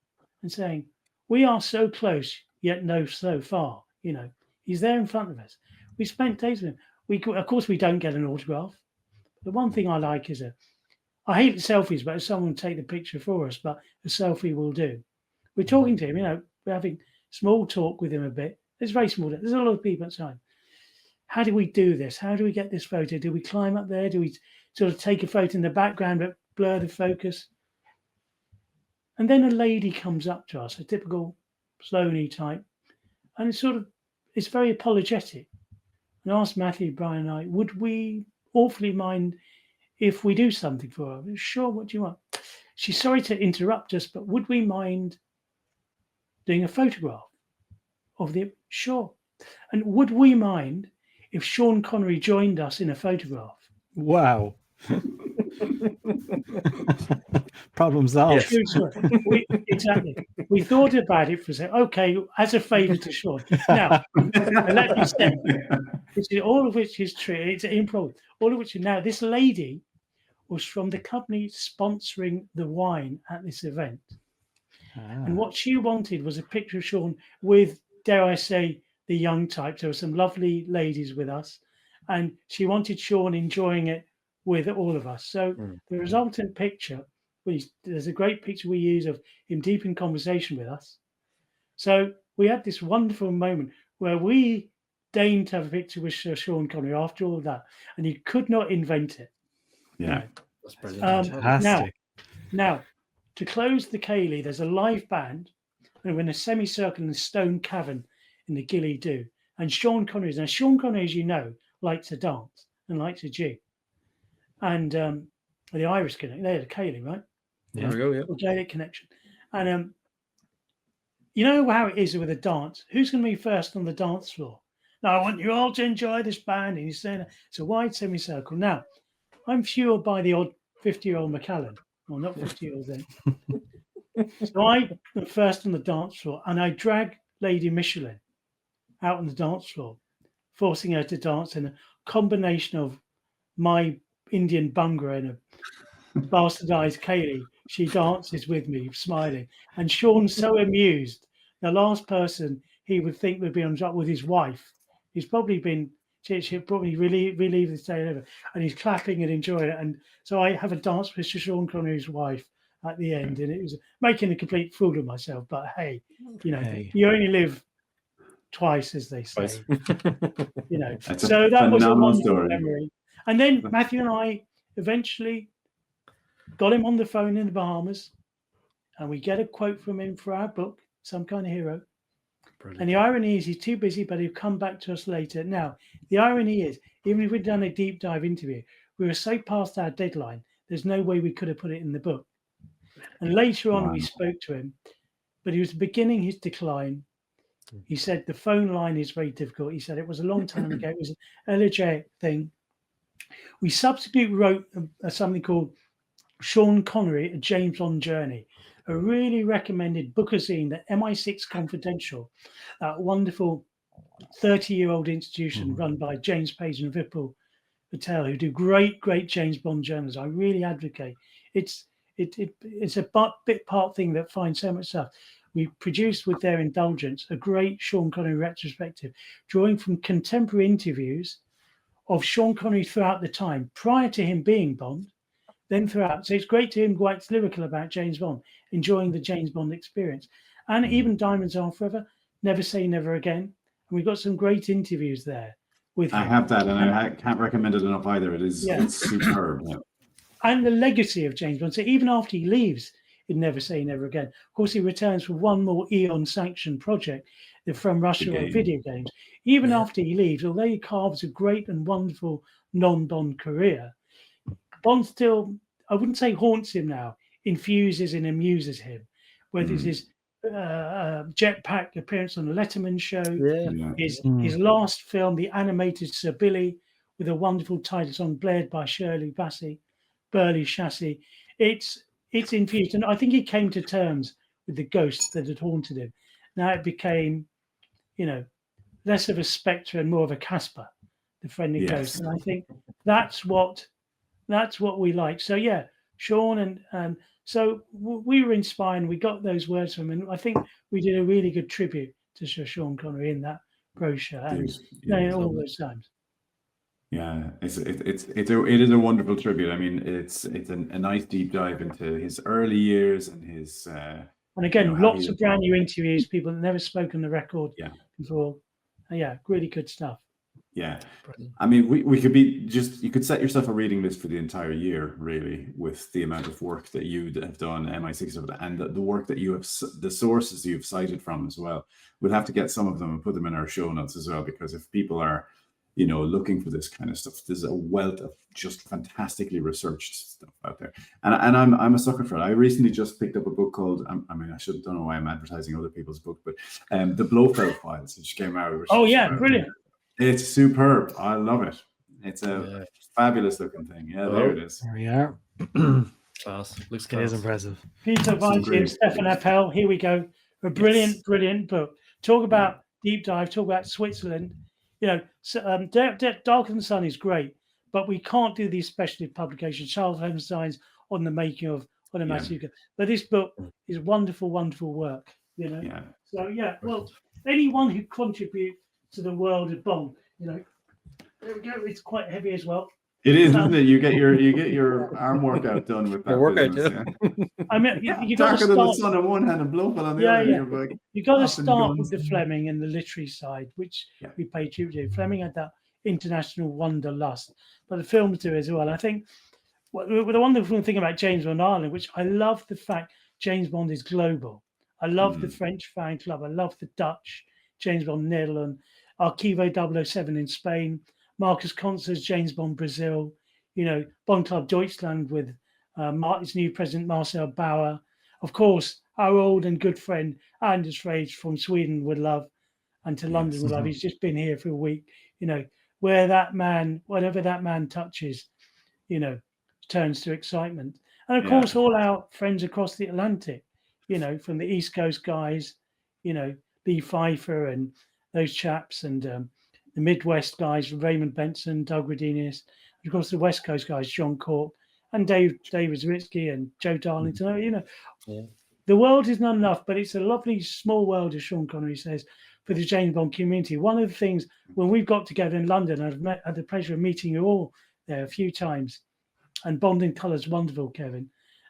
and saying, we are so close, yet no so far. You know, he's there in front of us. We spent days with him. Of course, we don't get an autograph. The one thing I like is I hate the selfies, but if someone take the picture for us, but a selfie will do. We're talking to him, you know, we're having small talk with him a bit. It's very small. There's a lot of people outside. How do we do this? How do we get this photo? Do we climb up there? Do we sort of take a photo in the background but blur the focus? And then a lady comes up to us, a typical Sloaney type, and it's very apologetic. And asked Matthew, Brian, and I, would we awfully mind if we do something for her? Sure, what do you want? She's sorry to interrupt us, but would we mind doing a photograph of the... Sure. And would we mind if Sean Connery joined us in a photograph? Wow. Problem solved. Exactly. We thought about it for a second. Okay, as a favour to Sean. Now, let me say, all of which is true. It's improv. All of which now, this lady was from the company sponsoring the wine at this event. And what she wanted was a picture of Sean with, dare I say, the young types. There were some lovely ladies with us, and she wanted Sean enjoying it with all of us. So the resultant picture, there's a great picture we use of him deep in conversation with us. So we had this wonderful moment where we deigned to have a picture with Sean Connery after all of that, and you could not invent it. Yeah. That's brilliant. Fantastic. Now, to close the Cayley, there's a live band, and we're in a semicircle in a stone cavern in the Gilly Do. And Sean Connery, as you know, likes to dance and likes a jig. And the Irish connection, they're the Cayley, right? There we go, yeah. Gaelic connection. And you know how it is with a dance. Who's going to be first on the dance floor? Now, I want you all to enjoy this band. And he's saying it's a wide semicircle. Now, I'm fueled by the odd 50-year-old Macallan. Well, not 50 years then. So I am first on the dance floor, and I drag Lady Michelin out on the dance floor, forcing her to dance in a combination of my Indian bunga and a bastardized Cayley. She dances with me, smiling. And Sean's so amused. The last person he would think would be on top with his wife. He's probably been... She'll probably relieve the day over, and he's clapping and enjoying it. And so I have a dance with Sean Connery's wife at the end, and it was making a complete fool of myself. But hey, you know, you only live twice, as they say. You know, so that was a wonderful memory. And then Matthew and I eventually got him on the phone in the Bahamas, and we get a quote from him for our book, Some Kind of Hero. Brilliant. And the irony is he's too busy, but he'll come back to us later. Now, the irony is, even if we'd done a deep dive interview, we were so past our deadline, there's no way we could have put it in the book. And later on, we spoke to him, but he was beginning his decline. He said the phone line is very difficult. He said it was a long time ago. It was an elegiac thing. We subsequently wrote something called Sean Connery, A James Bond Journey, a really recommended bookazine, the MI6 Confidential, that wonderful 30-year-old institution run by James Page and Vipul Patel, who do great James Bond journals. I really advocate. It's a bit part thing that finds so much stuff. We produced, with their indulgence, a great Sean Connery retrospective, drawing from contemporary interviews of Sean Connery throughout the time, prior to him being Bond, then throughout. So it's great to hear him quite lyrical about James Bond, enjoying the James Bond experience. And even Diamonds Are Forever, Never Say Never Again. And we've got some great interviews there with him. I have that, and I can't recommend it enough either. It's superb. Yeah. And the legacy of James Bond. So even after he leaves in Never Say Never Again, of course, he returns for one more Eon-sanctioned project, the From Russia on video games. Even after he leaves, although he carves a great and wonderful non-Bond career, Bond still, I wouldn't say haunts him now, infuses and amuses him. Whether it's his jetpack appearance on the Letterman show, his last film, the animated Sir Billy, with a wonderful title song blared by Shirley Bassey, Burley Chassis. It's infused, and I think he came to terms with the ghosts that had haunted him. Now it became, less of a Spectre and more of a Casper, the friendly Yes. ghost. And I think that's what we like. So yeah, Sean and so we were inspired. We got those words from him, and I think we did a really good tribute to Sir Sean Connery in that brochure and all those times. Yeah, it is a wonderful tribute. I mean, it's a nice deep dive into his early years and his. And again, lots of brand new interviews, people that never spoken the record before. Yeah, really good stuff. Yeah, I mean, we could be you could set yourself a reading list for the entire year, really, with the amount of work that you have done, MI6 of it, and the work that you have, the sources you've cited from as well. We'll have to get some of them and put them in our show notes as well, because if people are, looking for this kind of stuff, there's a wealth of just fantastically researched stuff out there, and I'm a sucker for it. I recently just picked up a book called, don't know why I'm advertising other people's book, but the Blofeld Files, which came out. Brilliant. It's superb. I love it. It's a fabulous looking thing. Yeah, there it is. There we are. Class. Looks It is class. impressive. Peter Vinci and Stefan Appel. Here we go. A brilliant book. Talk about deep dive. Talk about Switzerland. Dark and the Sun is great, but we can't do these specialty publications. Charles Holmstein's on the making of Onamasuka. But this book is wonderful, wonderful work. Yeah. So well, anyone who contributes to the world of Bond, there we go. It's quite heavy as well. It is, isn't it? You get your arm workout done with that. Workout, I mean, you got Darker to than the start. Sun on one hand and Blofeld on the other. You got to up and start guns. with the Fleming and the literary side, which we pay tribute to. Fleming had that international wanderlust, but the films do as well. I think the wonderful thing about James Bond Ireland, which I love the fact James Bond is global. I love the French fan club. I love the Dutch James Bond Netherlands, Archivo 007 in Spain, Marcus Concer's James Bond Brazil, Bond Club Deutschland with its new president Marcel Bauer. Of course, our old and good friend Anders Frage from Sweden would love, and to London would love. He's just been here for a week. Where that man, whatever that man touches, turns to excitement. And of course, all our friends across the Atlantic, from the East Coast guys, Lee Pfeiffer and those chaps, and the Midwest guys, Raymond Benson, Doug Redenius, and of course the West Coast guys, John Cork and Dave Zwitzky and Joe Darlington. The world is not enough, but it's a lovely small world, as Sean Connery says, for the James Bond community. One of the things when we've got together in London, I've had the pleasure of meeting you all there a few times, and Bond in Colour's wonderful, Kevin.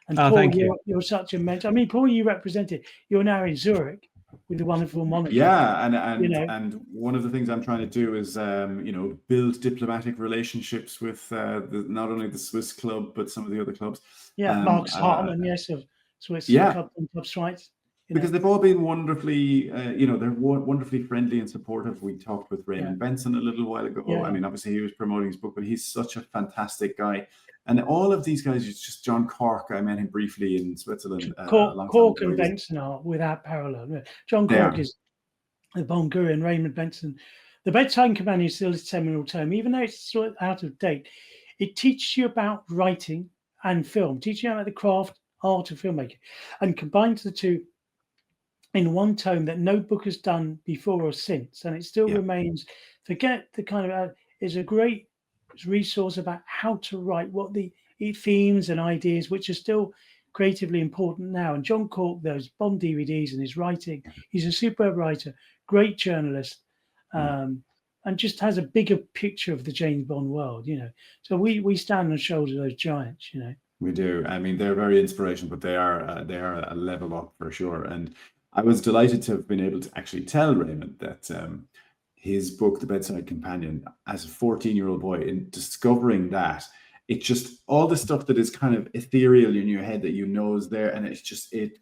And Paul, thank you. You're such a mentor. I mean, Paul, you represented. You're now in Zurich with the wonderful monarchy. Yeah, and one of the things I'm trying to do is build diplomatic relationships with not only the Swiss club but some of the other clubs. Yeah, Marcus Hartmann, of Swiss Club Strikes. Because they've all been wonderfully, they're wonderfully friendly and supportive. We talked with Raymond Benson a little while ago. Yeah. I mean, obviously he was promoting his book, but he's such a fantastic guy. And all of these guys, it's just John Cork. I met him briefly in Switzerland. Cork and Benson are without parallel. John Cork is the Bond guru, and Raymond Benson. The Bedtime Companion is still a seminal term, even though it's sort of out of date. It teaches you about writing and film, teaching you about the craft, art of filmmaking, and combines the two in one tome that no book has done before or since, and it still remains. Forget the kind of is a great resource about how to write, what the themes and ideas, which are still creatively important now. And John Cork, those Bond DVDs and his writing, he's a superb writer, great journalist, and just has a bigger picture of the James Bond world. So we stand on the shoulders of those giants. We do. I mean, they're very inspirational, but they are a level up for sure. And I was delighted to have been able to actually tell Raymond that his book, The Bedside Companion, as a 14-year-old boy, in discovering that, it just, all the stuff that is kind of ethereal in your head that is there, and it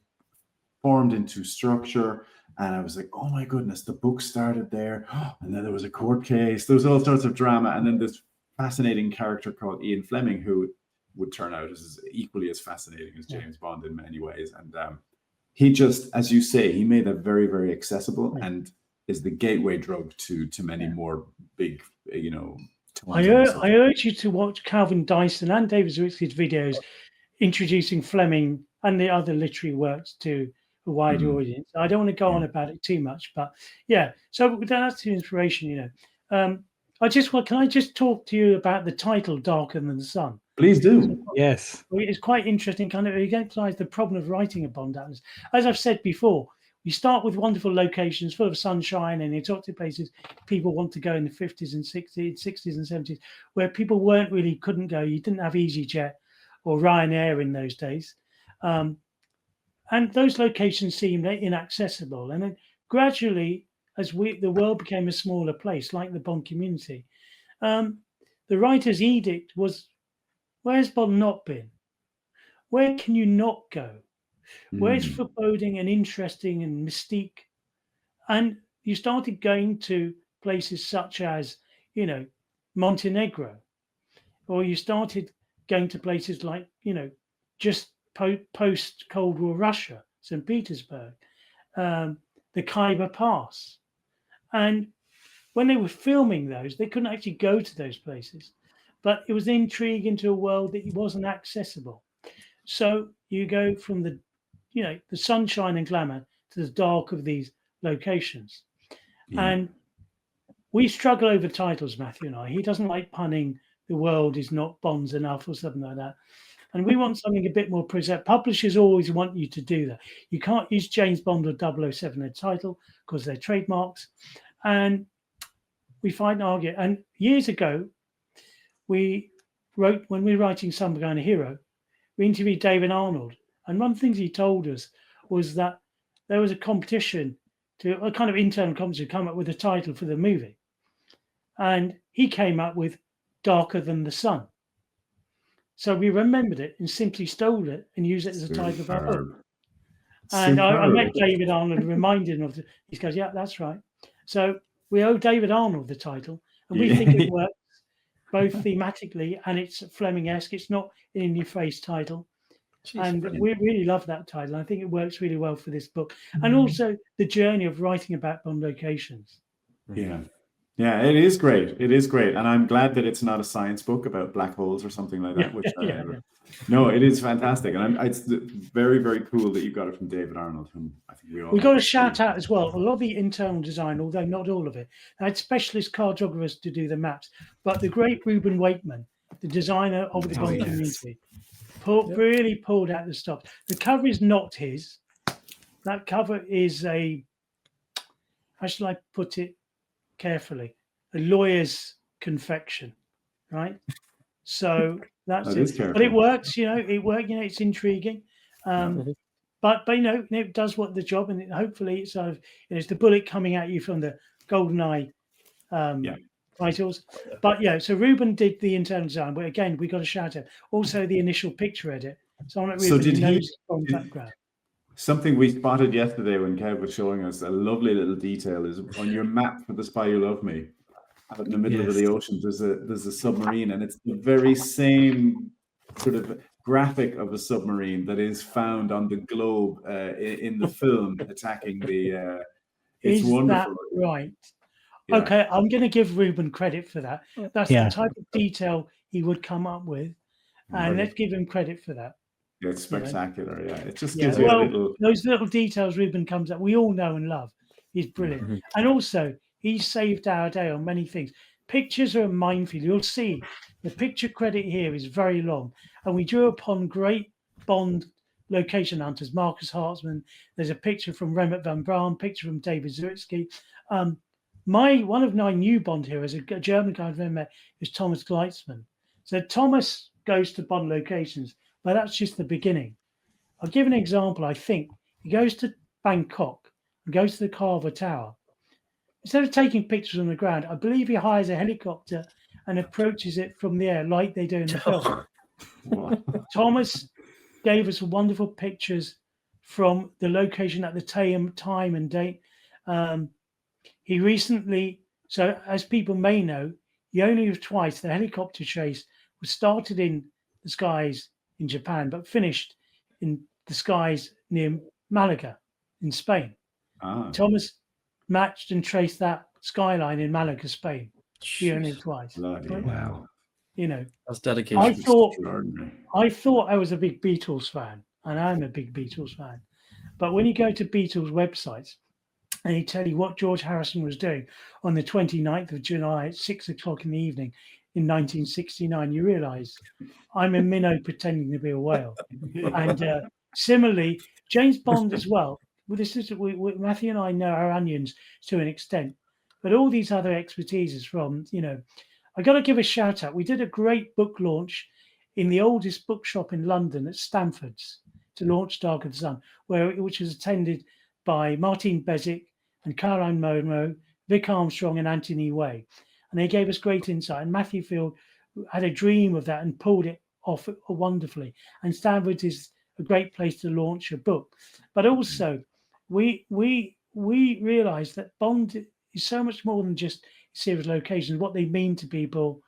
formed into structure. And I was like, oh my goodness, the book started there, and then there was a court case, there was all sorts of drama, and then this fascinating character called Ian Fleming, who would turn out as equally as fascinating as James Bond in many ways. And he just, as you say, he made that very, very accessible and is the gateway drug to many more big, I urge you to watch Calvin Dyson and David Zwitzky's videos introducing Fleming and the other literary works to a wider Mhm. audience. I don't want to go on Yeah. about it too much, but yeah. So that's the inspiration, Can I just talk to you about the title "Darker Than the Sun"? Please So do. Yes. it's quite interesting. Kind of, it emphasizes the problem of writing a Bond atlas. As I've said before, we start with wonderful locations full of sunshine and exotic places people want to go in the 50s and 60s and 70s, where people couldn't go. You didn't have EasyJet or Ryanair in those days. And those locations seemed inaccessible. And then gradually, as the world became a smaller place, like the Bond community, the writer's edict was, where's Bond not been? Where can you not go? Where it's Mm. foreboding and interesting and mystique. And you started going to places such as, Montenegro, or you started going to places like, just post Cold War Russia, St. Petersburg, the Khyber Pass. And when they were filming those, they couldn't actually go to those places, but it was intrigue into a world that wasn't accessible. So you go from the sunshine and glamour to the dark of these locations. Yeah. And we struggle over titles, Matthew and I. He doesn't like punning "the world is not Bonds enough" or something like that. And we want something a bit more present. Publishers always want you to do that. You can't use James Bond or 007 in a title because they're trademarks. And we fight and argue. And years ago, when we were writing Some Kind of Hero, we interviewed David Arnold. And one of the things he told us was that there was a competition, a kind of internal competition, to come up with a title for the movie. And he came up with "Darker Than the Sun." So we remembered it and simply stole it and used it as a title of our book. Superb. And I met Superb. David Arnold and reminded him of it. He goes, "Yeah, that's right." So we owe David Arnold the title, and we think it works both thematically and it's Fleming-esque. It's not an in-your-face title. Jeez, And brilliant. we really love that title. I think it works really well for this book. And also the journey of writing about Bond locations. Yeah. Yeah, it is great. It is great. And I'm glad that it's not a science book about black holes or something like that. No, it is fantastic. And it's very, very cool that you got it from David Arnold, whom I think we all We've got to shout out as well, a lot of the internal design, although not all of it. I had specialist cartographers to do the maps, but the great Reuben Wakeman, the designer of the Bond community, really pulled out the stops. The cover is not his. That cover is how shall I put it carefully, a lawyer's confection, right? So that's it. But it works, it's intriguing. But it does what the job, and hopefully it's sort of, it's the bullet coming at you from the GoldenEye titles. But so Reuben did the internal design, but again, we got to shout out also the initial picture edit. So I'm not Reuben, who knows from background. Something we spotted yesterday when Kev was showing us, a lovely little detail, is on your map for The Spy Who Loved Me, out in the middle of the ocean, there's a submarine, and it's the very same sort of graphic of a submarine that is found on the globe in the film attacking the. It's wonderful. That right? Yeah. Okay, I'm going to give Reuben credit for that. That's the type of detail he would come up with, and let's give him credit for that. Yeah, it's spectacular. Yeah, it just gives you a little. Those little details Reuben comes up, we all know and love. He's brilliant, and also he saved our day on many things. Pictures are a minefield. You'll see the picture credit here is very long, and we drew upon great Bond location hunters, Marcus Hartzman. There's a picture from Rembert van Braam, picture from David Zuritsky. One of my new Bond heroes, a German guy I've never met, is Thomas Gleitzman. So Thomas goes to Bond locations, but that's just the beginning. I'll give an example. I think he goes to Bangkok and goes to the Carver Tower. Instead of taking pictures on the ground, I believe he hires a helicopter and approaches it from the air like they do in the film. Thomas gave us wonderful pictures from the location at the time and date. He recently, so as people may know, he only used twice. The helicopter chase was started in the skies in Japan, but finished in the skies near Malaga in Spain. Thomas matched and traced that skyline in Malaga, Spain. He only twice. Right? Wow. That's dedication. I thought I was a big Beatles fan, and I'm a big Beatles fan. But when you go to Beatles websites and he tell you what George Harrison was doing on the 29th of July at 6 o'clock in the evening in 1969, you realise I'm a minnow pretending to be a whale. And similarly, James Bond as well. Well, this is Matthew and I know our onions to an extent, but all these other expertises from, I got to give a shout out. We did a great book launch in the oldest bookshop in London at Stamford's to launch Dark of the Sun, which was attended by Martin Bezic and Caroline Monroe, Vic Armstrong and Anthony Way. And they gave us great insight. And Matthew Field had a dream of that and pulled it off wonderfully. And Stamford's is a great place to launch a book. But also, we realised that Bond is so much more than just series locations, what they mean to people,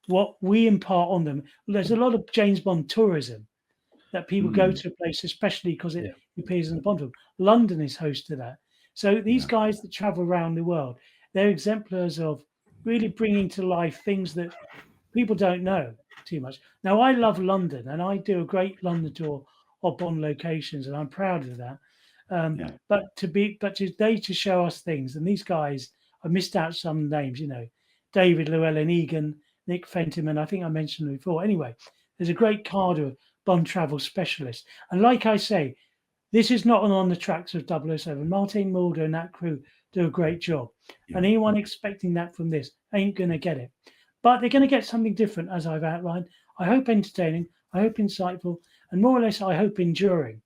what we impart on them. There's a lot of James Bond tourism that people go to a place, especially because it appears in the Bond film. London is host to that. So these guys that travel around the world, they're exemplars of really bringing to life things that people don't know too much. Now, I love London, and I do a great London tour of Bond locations, and I'm proud of that. But to show us things, and these guys, I missed out some names, David Llewellyn Egan, Nick Fentiman, I think I mentioned them before. Anyway, there's a great card of Bond travel specialists. And like I say, this is not on the tracks of 007. Martin Mulder and that crew do a great job. Yeah. And anyone expecting that from this ain't going to get it. But they're going to get something different, as I've outlined. I hope entertaining, I hope insightful, and more or less, I hope enduring.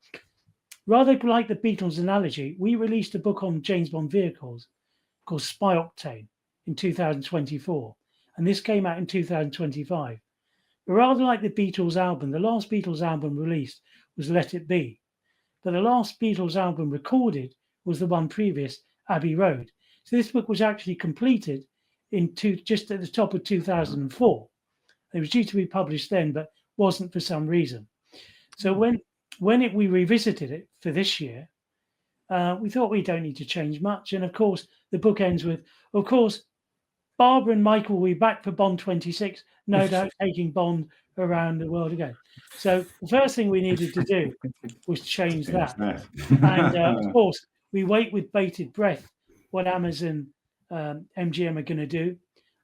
Rather like the Beatles analogy, we released a book on James Bond vehicles called Spy Octane in 2024. And this came out in 2025. But rather like the Beatles album, the last Beatles album released was Let It Be. But the last Beatles album recorded was the one previous, Abbey Road. So this book was actually completed just at the top of 2004. It was due to be published then, but wasn't for some reason. So when we revisited it for this year, we thought we don't need to change much. And of course, the book ends with, of course, Barbara and Michael will be back for Bond 26, no doubt taking Bond around the world again. So the first thing we needed to do was change that. And of course, we wait with bated breath what Amazon MGM are going to do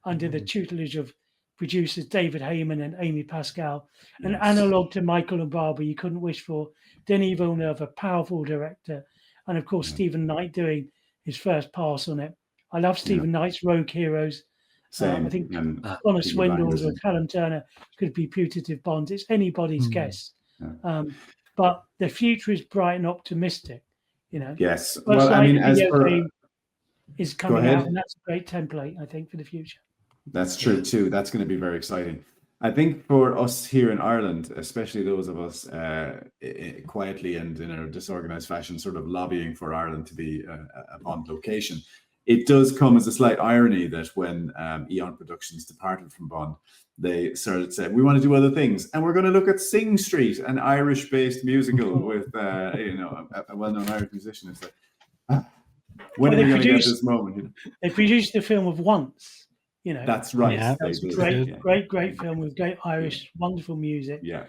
under the tutelage of producers David Heyman and Amy Pascal. An analog to Michael and Barbara you couldn't wish for. Denis Villeneuve, a powerful director. And of course, Stephen Knight doing his first pass on it. I love Stephen Knight's Rogue Heroes. I think Connor Swindles or Callum Turner could be putative Bonds. It's anybody's guess. But the future is bright and optimistic, Yes. Well, I mean, as for... is coming out, and that's a great template, I think, for the future. That's true too. That's going to be very exciting. I think for us here in Ireland, especially those of us quietly and in a disorganized fashion, sort of lobbying for Ireland to be a Bond location, it does come as a slight irony that when Eon Productions departed from Bond, they started to say, we want to do other things, and we're going to look at Sing Street, an Irish-based musical with a well-known Irish musician. It's like, when are we going to get this moment? They produced the film of Once. That's right. Yeah, that's great film with great Irish, wonderful music. Yeah,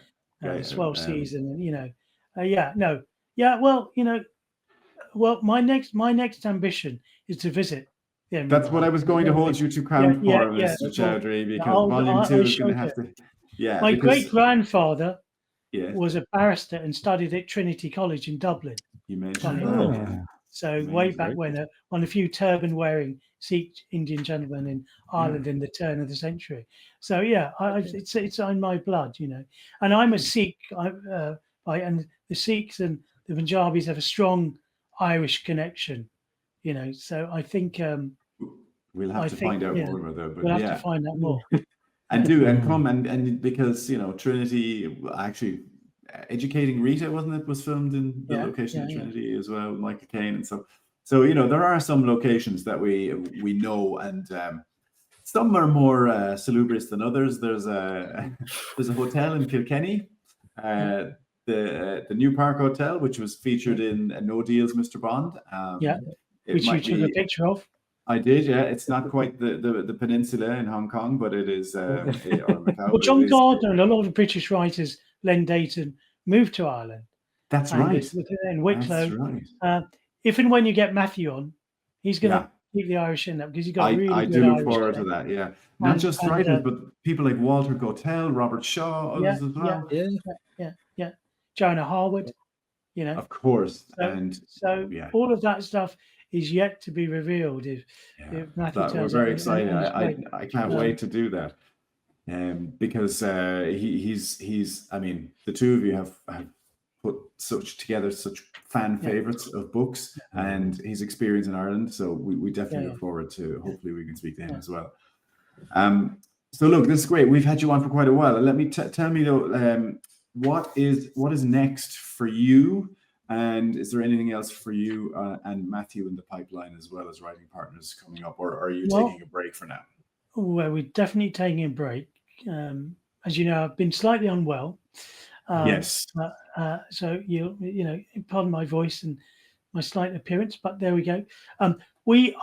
swell season, and well, my next ambition is to visit. That's what I was going to hold you to account for, Mr. Chowdhury, because Volume 2 is going to have to. Yeah, my great grandfather was a barrister and studied at Trinity College in Dublin. You mentioned that. So amazing. Way back when, one of the few turban-wearing Sikh Indian gentlemen in Ireland in the turn of the century. So it's on my blood, and I'm a Sikh. And the Sikhs and the Punjabis have a strong Irish connection, So I think we'll have to find out more about that. But we'll have to find out more. and come and because Trinity actually. Educating Rita, wasn't it? Was filmed in the location of Trinity as well, Michael Caine, and so there are some locations that we know, and some are more salubrious than others. There's a hotel in Kilkenny, the New Park Hotel, which was featured in No Deals, Mr. Bond. Which you took a picture of. I did, yeah. It's not quite the peninsula in Hong Kong, but it is. Well, John Gardner and a lot of British writers, Len Dayton, moved to Ireland. That's And right. it's in That's Wicklow. right. If and when you get Matthew on, he's going Yeah. to keep the Irish in there because he's got really I good do look Irish forward to in that. Yeah. Not And- just and, writers, but people like Walter Gotell, Robert Shaw, others as well. Yeah. Jonah Harwood, you know. Of course. So, And so yeah. all of that stuff is yet to be revealed. If Matthew We're turns very up, excited. and it's great. I can't wait to do that. Because he's I mean, the two of you have put together such fan favorites of books and his experience in Ireland. So we definitely look forward to, hopefully we can speak to him as well. So look, this is great. We've had you on for quite a while. Let me tell me though, what is next for you? And is there anything else for you and Matthew in the pipeline as well as writing partners coming up, or are you taking a break for now? Well, we're definitely taking a break. As you know, I've been slightly unwell. Yes. So you know, pardon my voice and my slight appearance, but there we go. We've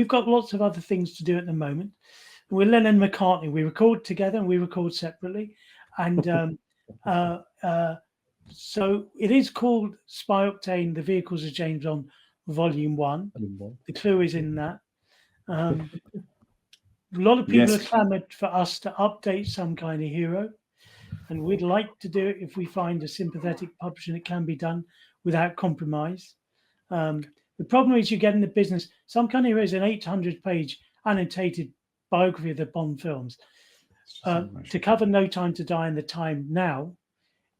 got lots of other things to do at the moment. We're Lennon McCartney. We record together and we record separately, and so it is called Spy Octane: The Vehicles of James Bond, Volume 1. The clue is in that. A lot of people have clamored for us to update some kind of hero, and we'd like to do it if we find a sympathetic publisher and it can be done without compromise. The problem is you get in the business, some kind of hero is an 800-page annotated biography of the Bond films. To cover No Time to Die and The Time Now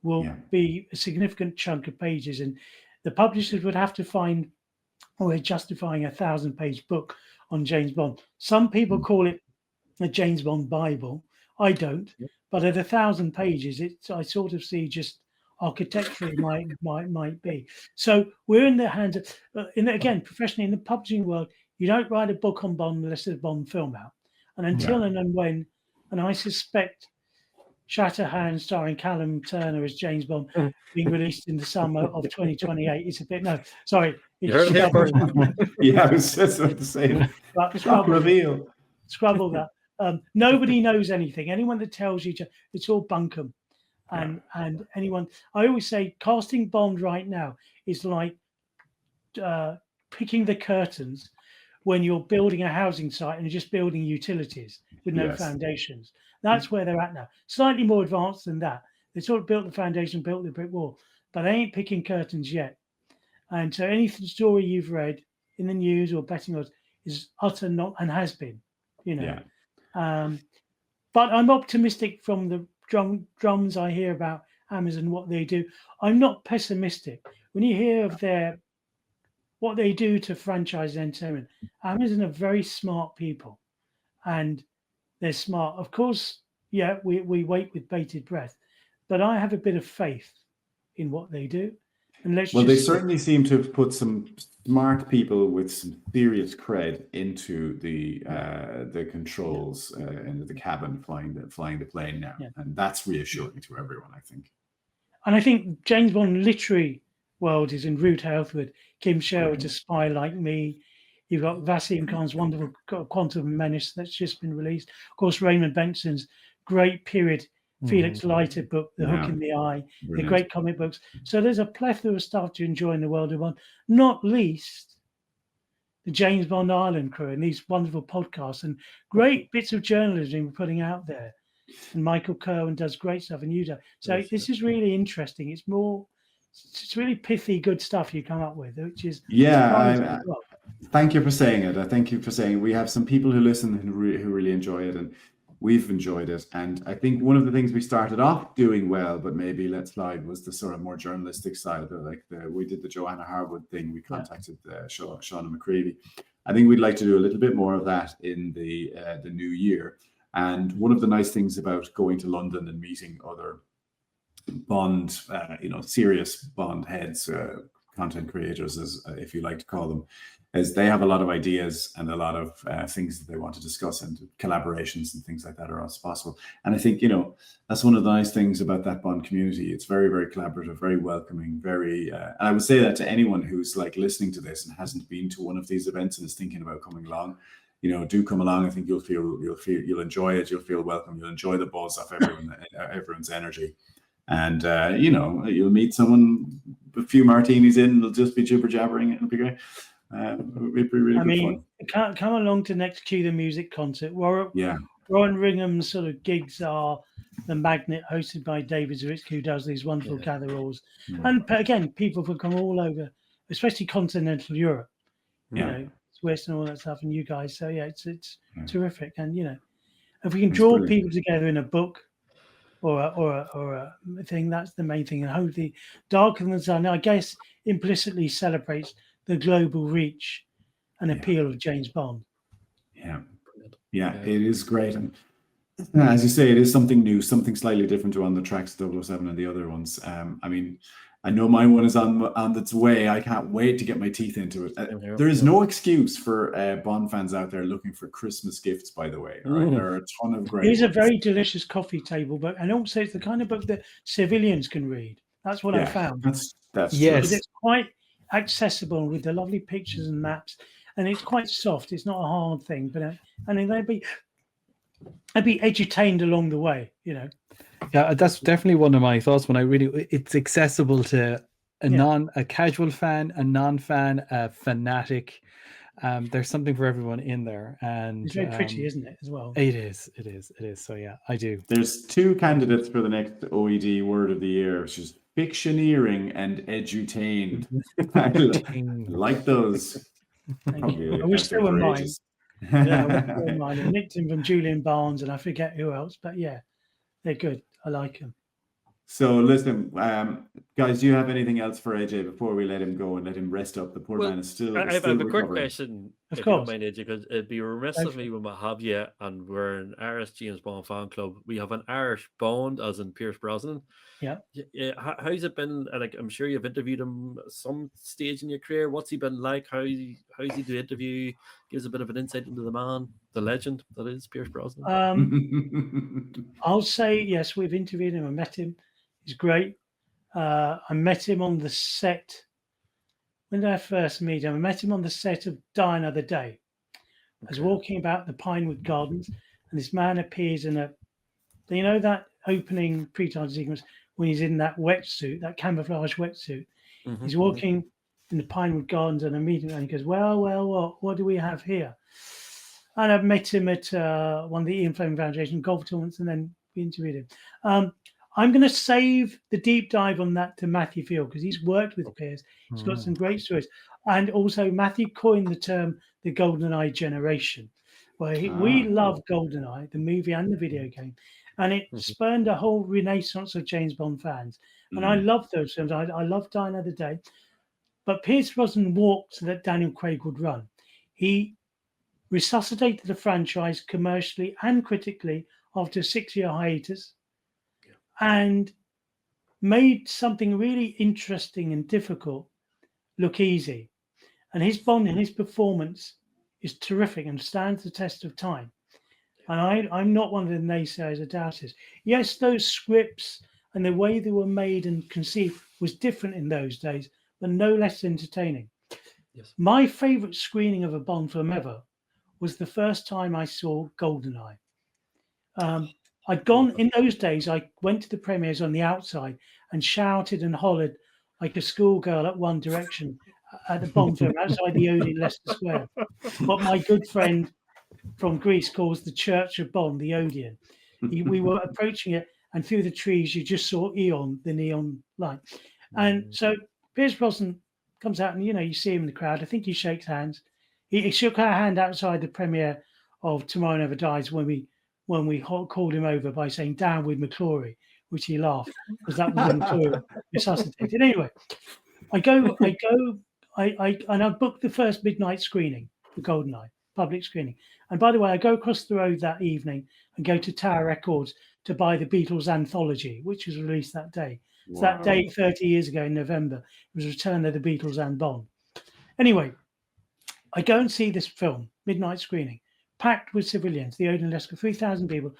will be a significant chunk of pages, and the publishers would have to find a way of justifying a 1,000-page book on James Bond. Some people call it a James Bond Bible. I don't, but at 1,000 pages, I sort of see just architecturally might be. So we're in the hands of, again, professionally in the publishing world, you don't write a book on Bond unless there's a Bond film out. And until and when, and I suspect Shatterhand starring Callum Turner as James Bond being released in the summer of 2028 is a bit, no, sorry. You heard it here first. Yeah, I was just about to say, Scrabble that. Nobody knows anything. Anyone that tells you, it's all bunkum. And anyone, I always say casting Bond right now is like picking the curtains when you're building a housing site and you're just building utilities with no foundations. That's where they're at now. Slightly more advanced than that. They sort of built the foundation, built the brick wall, but they ain't picking curtains yet. And so any story you've read in the news or betting odds is utter not, and has been, you know. But I'm optimistic from the drums I hear about Amazon, what they do. I'm not pessimistic. When you hear of what they do to franchise entertainment, Amazon are very smart people, and they're smart. Of course, we wait with bated breath, but I have a bit of faith in what they do. And they certainly seem to have put some smart people with some serious cred into the controls into the cabin flying the plane now, and that's reassuring to everyone, I think. And I think James Bond literary world is in rude health with Kim Sherwood's A Spy Like Me. You've got Wasim Khan's wonderful Quantum Menace that's just been released. Of course, Raymond Benson's great period Felix Leiter book, The Hook in the Eye. They're great comic books. So there's a plethora of stuff to enjoy in the world of Bond, not least the James Bond Ireland crew and these wonderful podcasts and great bits of journalism we're putting out there. And Michael Kerwin does great stuff, and you do. So this is really interesting. It's really pithy, good stuff you come up with, which is thank you for saying it. I thank you for saying we have some people who listen who really enjoy it, and we've enjoyed it. And I think one of the things we started off doing well, but maybe let slide, was the sort of more journalistic side. We did the Joanna Harwood thing. We contacted Shauna McCreevy. I think we'd like to do a little bit more of that in the new year. And one of the nice things about going to London and meeting other Bond, serious Bond heads, content creators, as if you like to call them, is they have a lot of ideas and a lot of things that they want to discuss, and collaborations and things like that are also possible. And I think, that's one of the nice things about that Bond community. It's very, very collaborative, very welcoming, very, and I would say that to anyone who's like listening to this and hasn't been to one of these events and is thinking about coming along, do come along. I think you'll enjoy it. You'll feel welcome. You'll enjoy the buzz of everyone's energy. And you'll meet someone a few martinis in, they'll just be jibber jabbering. It'll be great. It'll be really good fun. Come along to next Cue the Music concert. Yeah. Ron Ringham's sort of gigs are the Magnet, hosted by David Zawitsky, who does these wonderful gather-alls. And again, people from come all over, especially continental Europe. Swiss and all that stuff, and you guys. So it's terrific. And if we can draw people together in a book or a thing, that's the main thing. And hopefully, Darker Than the Sun, I guess, implicitly celebrates the global reach and appeal of James Bond. Yeah, it is great. And as you say, it is something new, something slightly different to on the tracks 007 and the other ones. I know my one is on its way. I can't wait to get my teeth into it. There is no excuse for Bond fans out there looking for Christmas gifts, by the way. Right? There are a ton of great It's a very delicious coffee table book, and also it's the kind of book that civilians can read. That's what I found. That's yes. true. It's quite accessible with the lovely pictures and maps, and it's quite soft. It's not a hard thing, but they'd be edutained along the way, Yeah, that's definitely one of my thoughts. When it's accessible to a casual fan, a non-fan, a fanatic. There's something for everyone in there, and it's very pretty, isn't it? As well, it is. So yeah, I do. There's two candidates for the next OED Word of the Year, which is fictioneering and edutained. I like those. I wish they were mine. I nicked them from Julian Barnes, and I forget who else, but yeah, they're good. I like them. So listen, guys, do you have anything else for AJ before we let him go and let him rest up? The poor man is still. I have a quick question, of if course. you don't mind, AJ, because it'd be remiss of me when I have you, and we're an Irish James Bond fan club. We have an Irish Bond, as in Pierce Brosnan. Yeah. How's it been? Like, I'm sure you've interviewed him at some stage in your career. What's he been like? How's he to interview? Gives a bit of an insight into the man, the legend that is Pierce Brosnan. I'll say yes. We've interviewed him. I met him. He's great. I met him on the set. When did I first meet him? I met him on the set of Die Another Day. I was walking about the Pinewood Gardens, and this man appears in that opening pre-title sequence when he's in that wetsuit, that camouflage wetsuit. He's walking in the Pinewood Gardens, and I meet him, and he goes, well, what do we have here? And I've met him at one of the Ian Fleming Foundation golf tournaments, and then we interviewed him. I'm going to save the deep dive on that to Matthew Field, because he's worked with Pierce. He's got some great stories. And also, Matthew coined the term the GoldenEye generation, where we love GoldenEye, the movie and the video game. And it spurned a whole renaissance of James Bond fans. And I love those films. I love Die Another Day. But Pierce Brosnan walked so that Daniel Craig would run. He resuscitated the franchise commercially and critically after a 6-year hiatus, and made something really interesting and difficult look easy. And his Bond and his performance is terrific and stands the test of time. And I'm not one of the naysayers or doubters. Yes, those scripts and the way they were made and conceived was different in those days, but no less entertaining. Yes. My favourite screening of a Bond film ever was the first time I saw GoldenEye. I'd gone in those days. I went to the premieres on the outside and shouted and hollered like a schoolgirl at One Direction at the Bond film outside the Odeon, Leicester Square. What my good friend from Greece calls the Church of Bond, the Odeon. We were approaching it, and through the trees you just saw Eon, the neon light. And so Pierce Brosnan comes out, and you see him in the crowd. I think he shakes hands. He shook our hand outside the premiere of Tomorrow Never Dies when we called him over by saying "Down with McClory," which he laughed because that was when McClory resuscitated. Anyway, I booked the first midnight screening for GoldenEye, public screening. And by the way, I go across the road that evening and go to Tower Records to buy the Beatles anthology, which was released that day. So that day, 30 years ago in November, it was Return of the Beatles and Bond. Anyway, I go and see this film, midnight screening, packed with civilians, the Odeon Leicester, 3,000 people.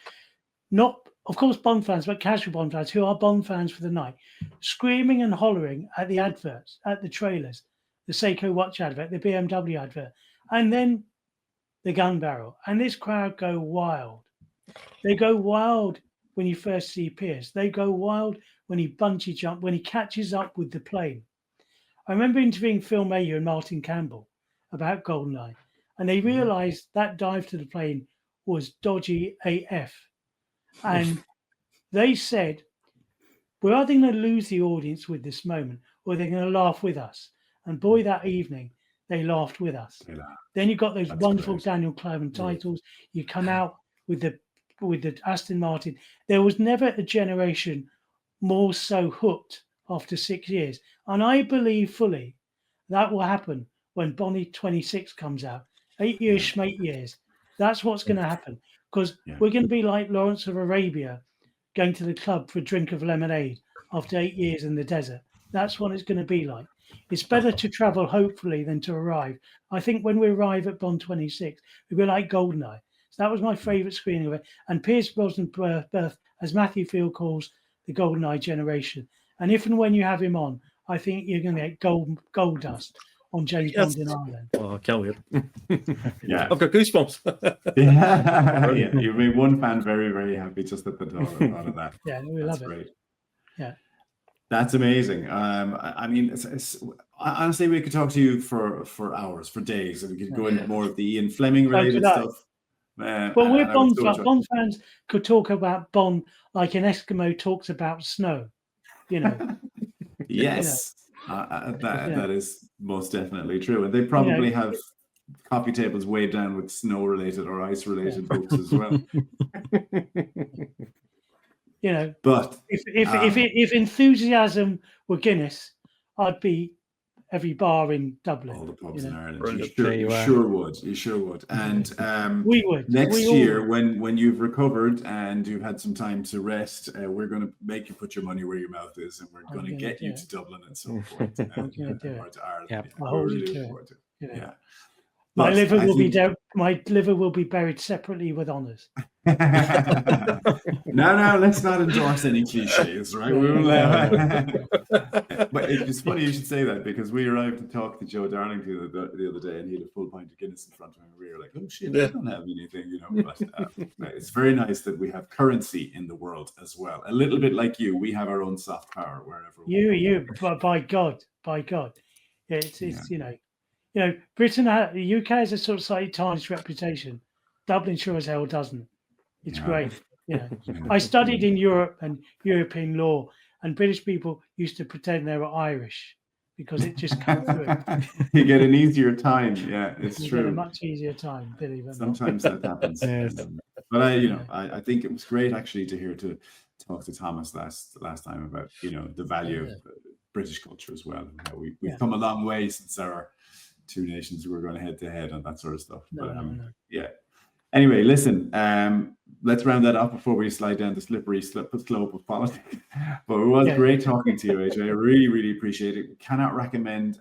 Not, of course, Bond fans, but casual Bond fans who are Bond fans for the night, screaming and hollering at the adverts, at the trailers, the Seiko watch advert, the BMW advert, and then the gun barrel. And this crowd go wild. They go wild when you first see Pierce. They go wild when he bungee jumped, when he catches up with the plane. I remember interviewing Phil Mayer and Martin Campbell about GoldenEye, and they realized that dive to the plane was dodgy AF. And they said, we're either going to lose the audience with this moment or they're going to laugh with us. And boy, that evening, they laughed with us. Yeah. Then you got those That's wonderful great. Daniel Clavin titles. You come out with the Aston Martin. There was never a generation more so hooked after 6 years. And I believe fully that will happen when Bonnie 26 comes out. 8 years, schmate years. That's what's going to happen. Because we're going to be like Lawrence of Arabia going to the club for a drink of lemonade after 8 years in the desert. That's what it's going to be like. It's better to travel, hopefully, than to arrive. I think when we arrive at Bond 26, we'll be like GoldenEye. So that was my favourite screening of it. And Pierce Brosnan's birth, as Matthew Field calls the GoldenEye generation. And if and when you have him on, I think you're going to get gold dust on James Bond in Ireland. Oh, I can't wait. Yeah. I've got goosebumps. Yeah, you made one fan very, very happy just at the thought of that. Yeah, we That's love it. great. Yeah. That's amazing. I mean, honestly, we could talk to you for hours, for days, and we could go into more of the Ian Fleming related stuff. Well, we're Bond fans could talk about Bond like an Eskimo talks about snow, you know. Yes, that is most definitely true. And they probably have coffee tables weighed down with snow related or ice related books as well. You know, but if enthusiasm were Guinness, I'd be every bar in Dublin. All the pubs in Ireland. Brilliant. You sure would. And we would. Next year, when you've recovered and you've had some time to rest, we're going to make you put your money where your mouth is, and we're going to get you to Dublin and so forth. And or to Ireland. Yep. Yeah, we're really looking forward to it. Yeah. But My liver will be buried separately with honours. No, let's not endorse any cliches, right? But it's funny you should say that, because we arrived to talk to Joe Darlington the other day, and he had a full pint of Guinness in front of him, and we were like, "Oh shit, I don't have anything," you know. But it's very nice that we have currency in the world as well. A little bit like you, we have our own soft power wherever. By God, it's you know, Britain, the UK has a sort of slightly tarnished reputation. Dublin sure as hell doesn't. It's great. You know, I studied in Europe and European law, and British people used to pretend they were Irish because it just came through. You get an easier time. Yeah, it's you true. Get a much easier time, believe it. Sometimes that happens. But I think it was great actually to talk to Thomas last time about the value of British culture as well. We've come a long way since our two nations who were going head to head and that sort of stuff. Yeah. Anyway, listen, let's round that up before we slide down the slippery slope of politics. But it was great talking to you, AJ. I really, really appreciate it. Cannot recommend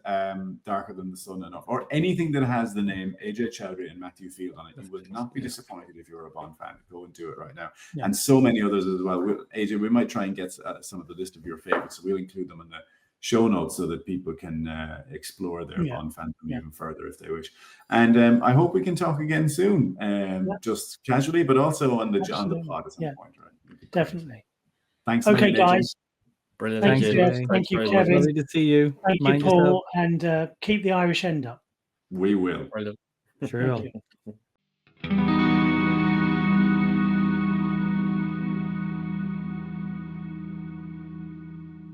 Darker Than the Sun enough, or anything that has the name AJ Chowdhury and Matthew Field on it. You will not be disappointed if you're a Bond fan. Go and do it right now. And so many others as well. AJ, we might try and get some of the list of your favorites, so we'll include them in the show notes so that people can explore their Bond fandom even further if they wish. And I hope we can talk again soon, just casually, but also on the pod at some point, right? Definitely. Thanks. Okay, guys. Brilliant. Thank you, Jeff. Thank you, Kevin. Lovely to see you. Thank you, Paul, and keep the Irish end up. We will. Brilliant. Sure.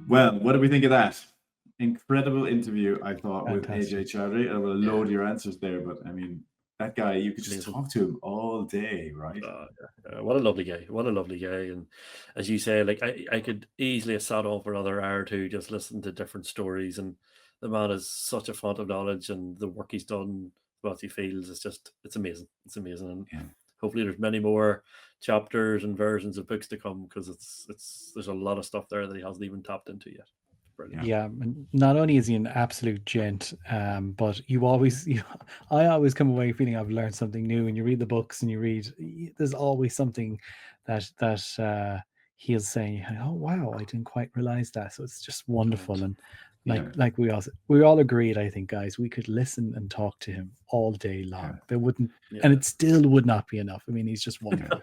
Well, what do we think of that? Incredible interview, I thought, Fantastic. with AJ Chowdhury. I will load your answers there, but I mean, that guy, you could just talk to him all day, right? What a lovely guy. What a lovely guy. And as you say, like I could easily have sat on for another hour or two just listening to different stories. And the man is such a font of knowledge, and the work he's done, what he feels, it's amazing. It's amazing. And hopefully there's many more chapters and versions of books to come, because there's a lot of stuff there that he hasn't even tapped into yet. Brilliant. Yeah, not only is he an absolute gent, but I always come away feeling I've learned something new. And you read the books and you read, there's always something that he'll say, "Oh wow, I didn't quite realize that." So it's just wonderful. And like we all agreed, I think, guys, we could listen and talk to him all day long. There wouldn't, and it still would not be enough. I mean, he's just wonderful.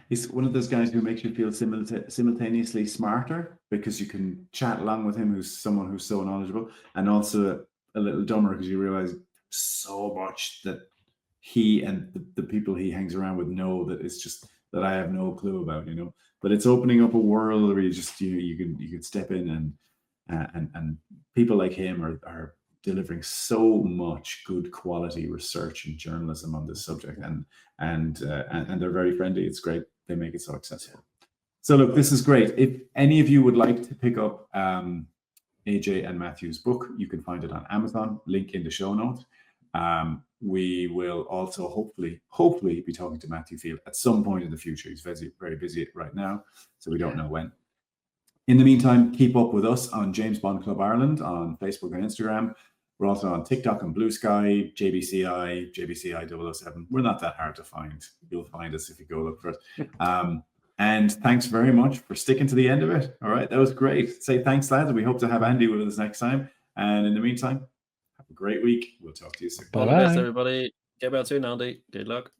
He's one of those guys who makes you feel simultaneously smarter because you can chat along with him, who's someone who's so knowledgeable, and also a little dumber because you realize so much that he and the people he hangs around with know that it's just that I have no clue about, you know. But it's opening up a world where you just you can step in and people like him are delivering so much good quality research and journalism on this subject, and they're very friendly. It's great. They make it so accessible. So look, this is great. If any of you would like to pick up AJ and Matthew's book, you can find it on Amazon. Link in the show notes. We will also hopefully be talking to Matthew Field at some point in the future. He's very busy right now, so we don't know when. In the meantime, keep up with us on James Bond Club Ireland on Facebook and Instagram. We're also on TikTok and Blue Sky, JBCI 007. We're not that hard to find. You'll find us if you go look for it. And thanks very much for sticking to the end of it. All right, that was great. Say thanks, lads. We hope to have Andy with us next time. And in the meantime, have a great week. We'll talk to you soon. All the best, everybody. Get well soon, Andy. Good luck.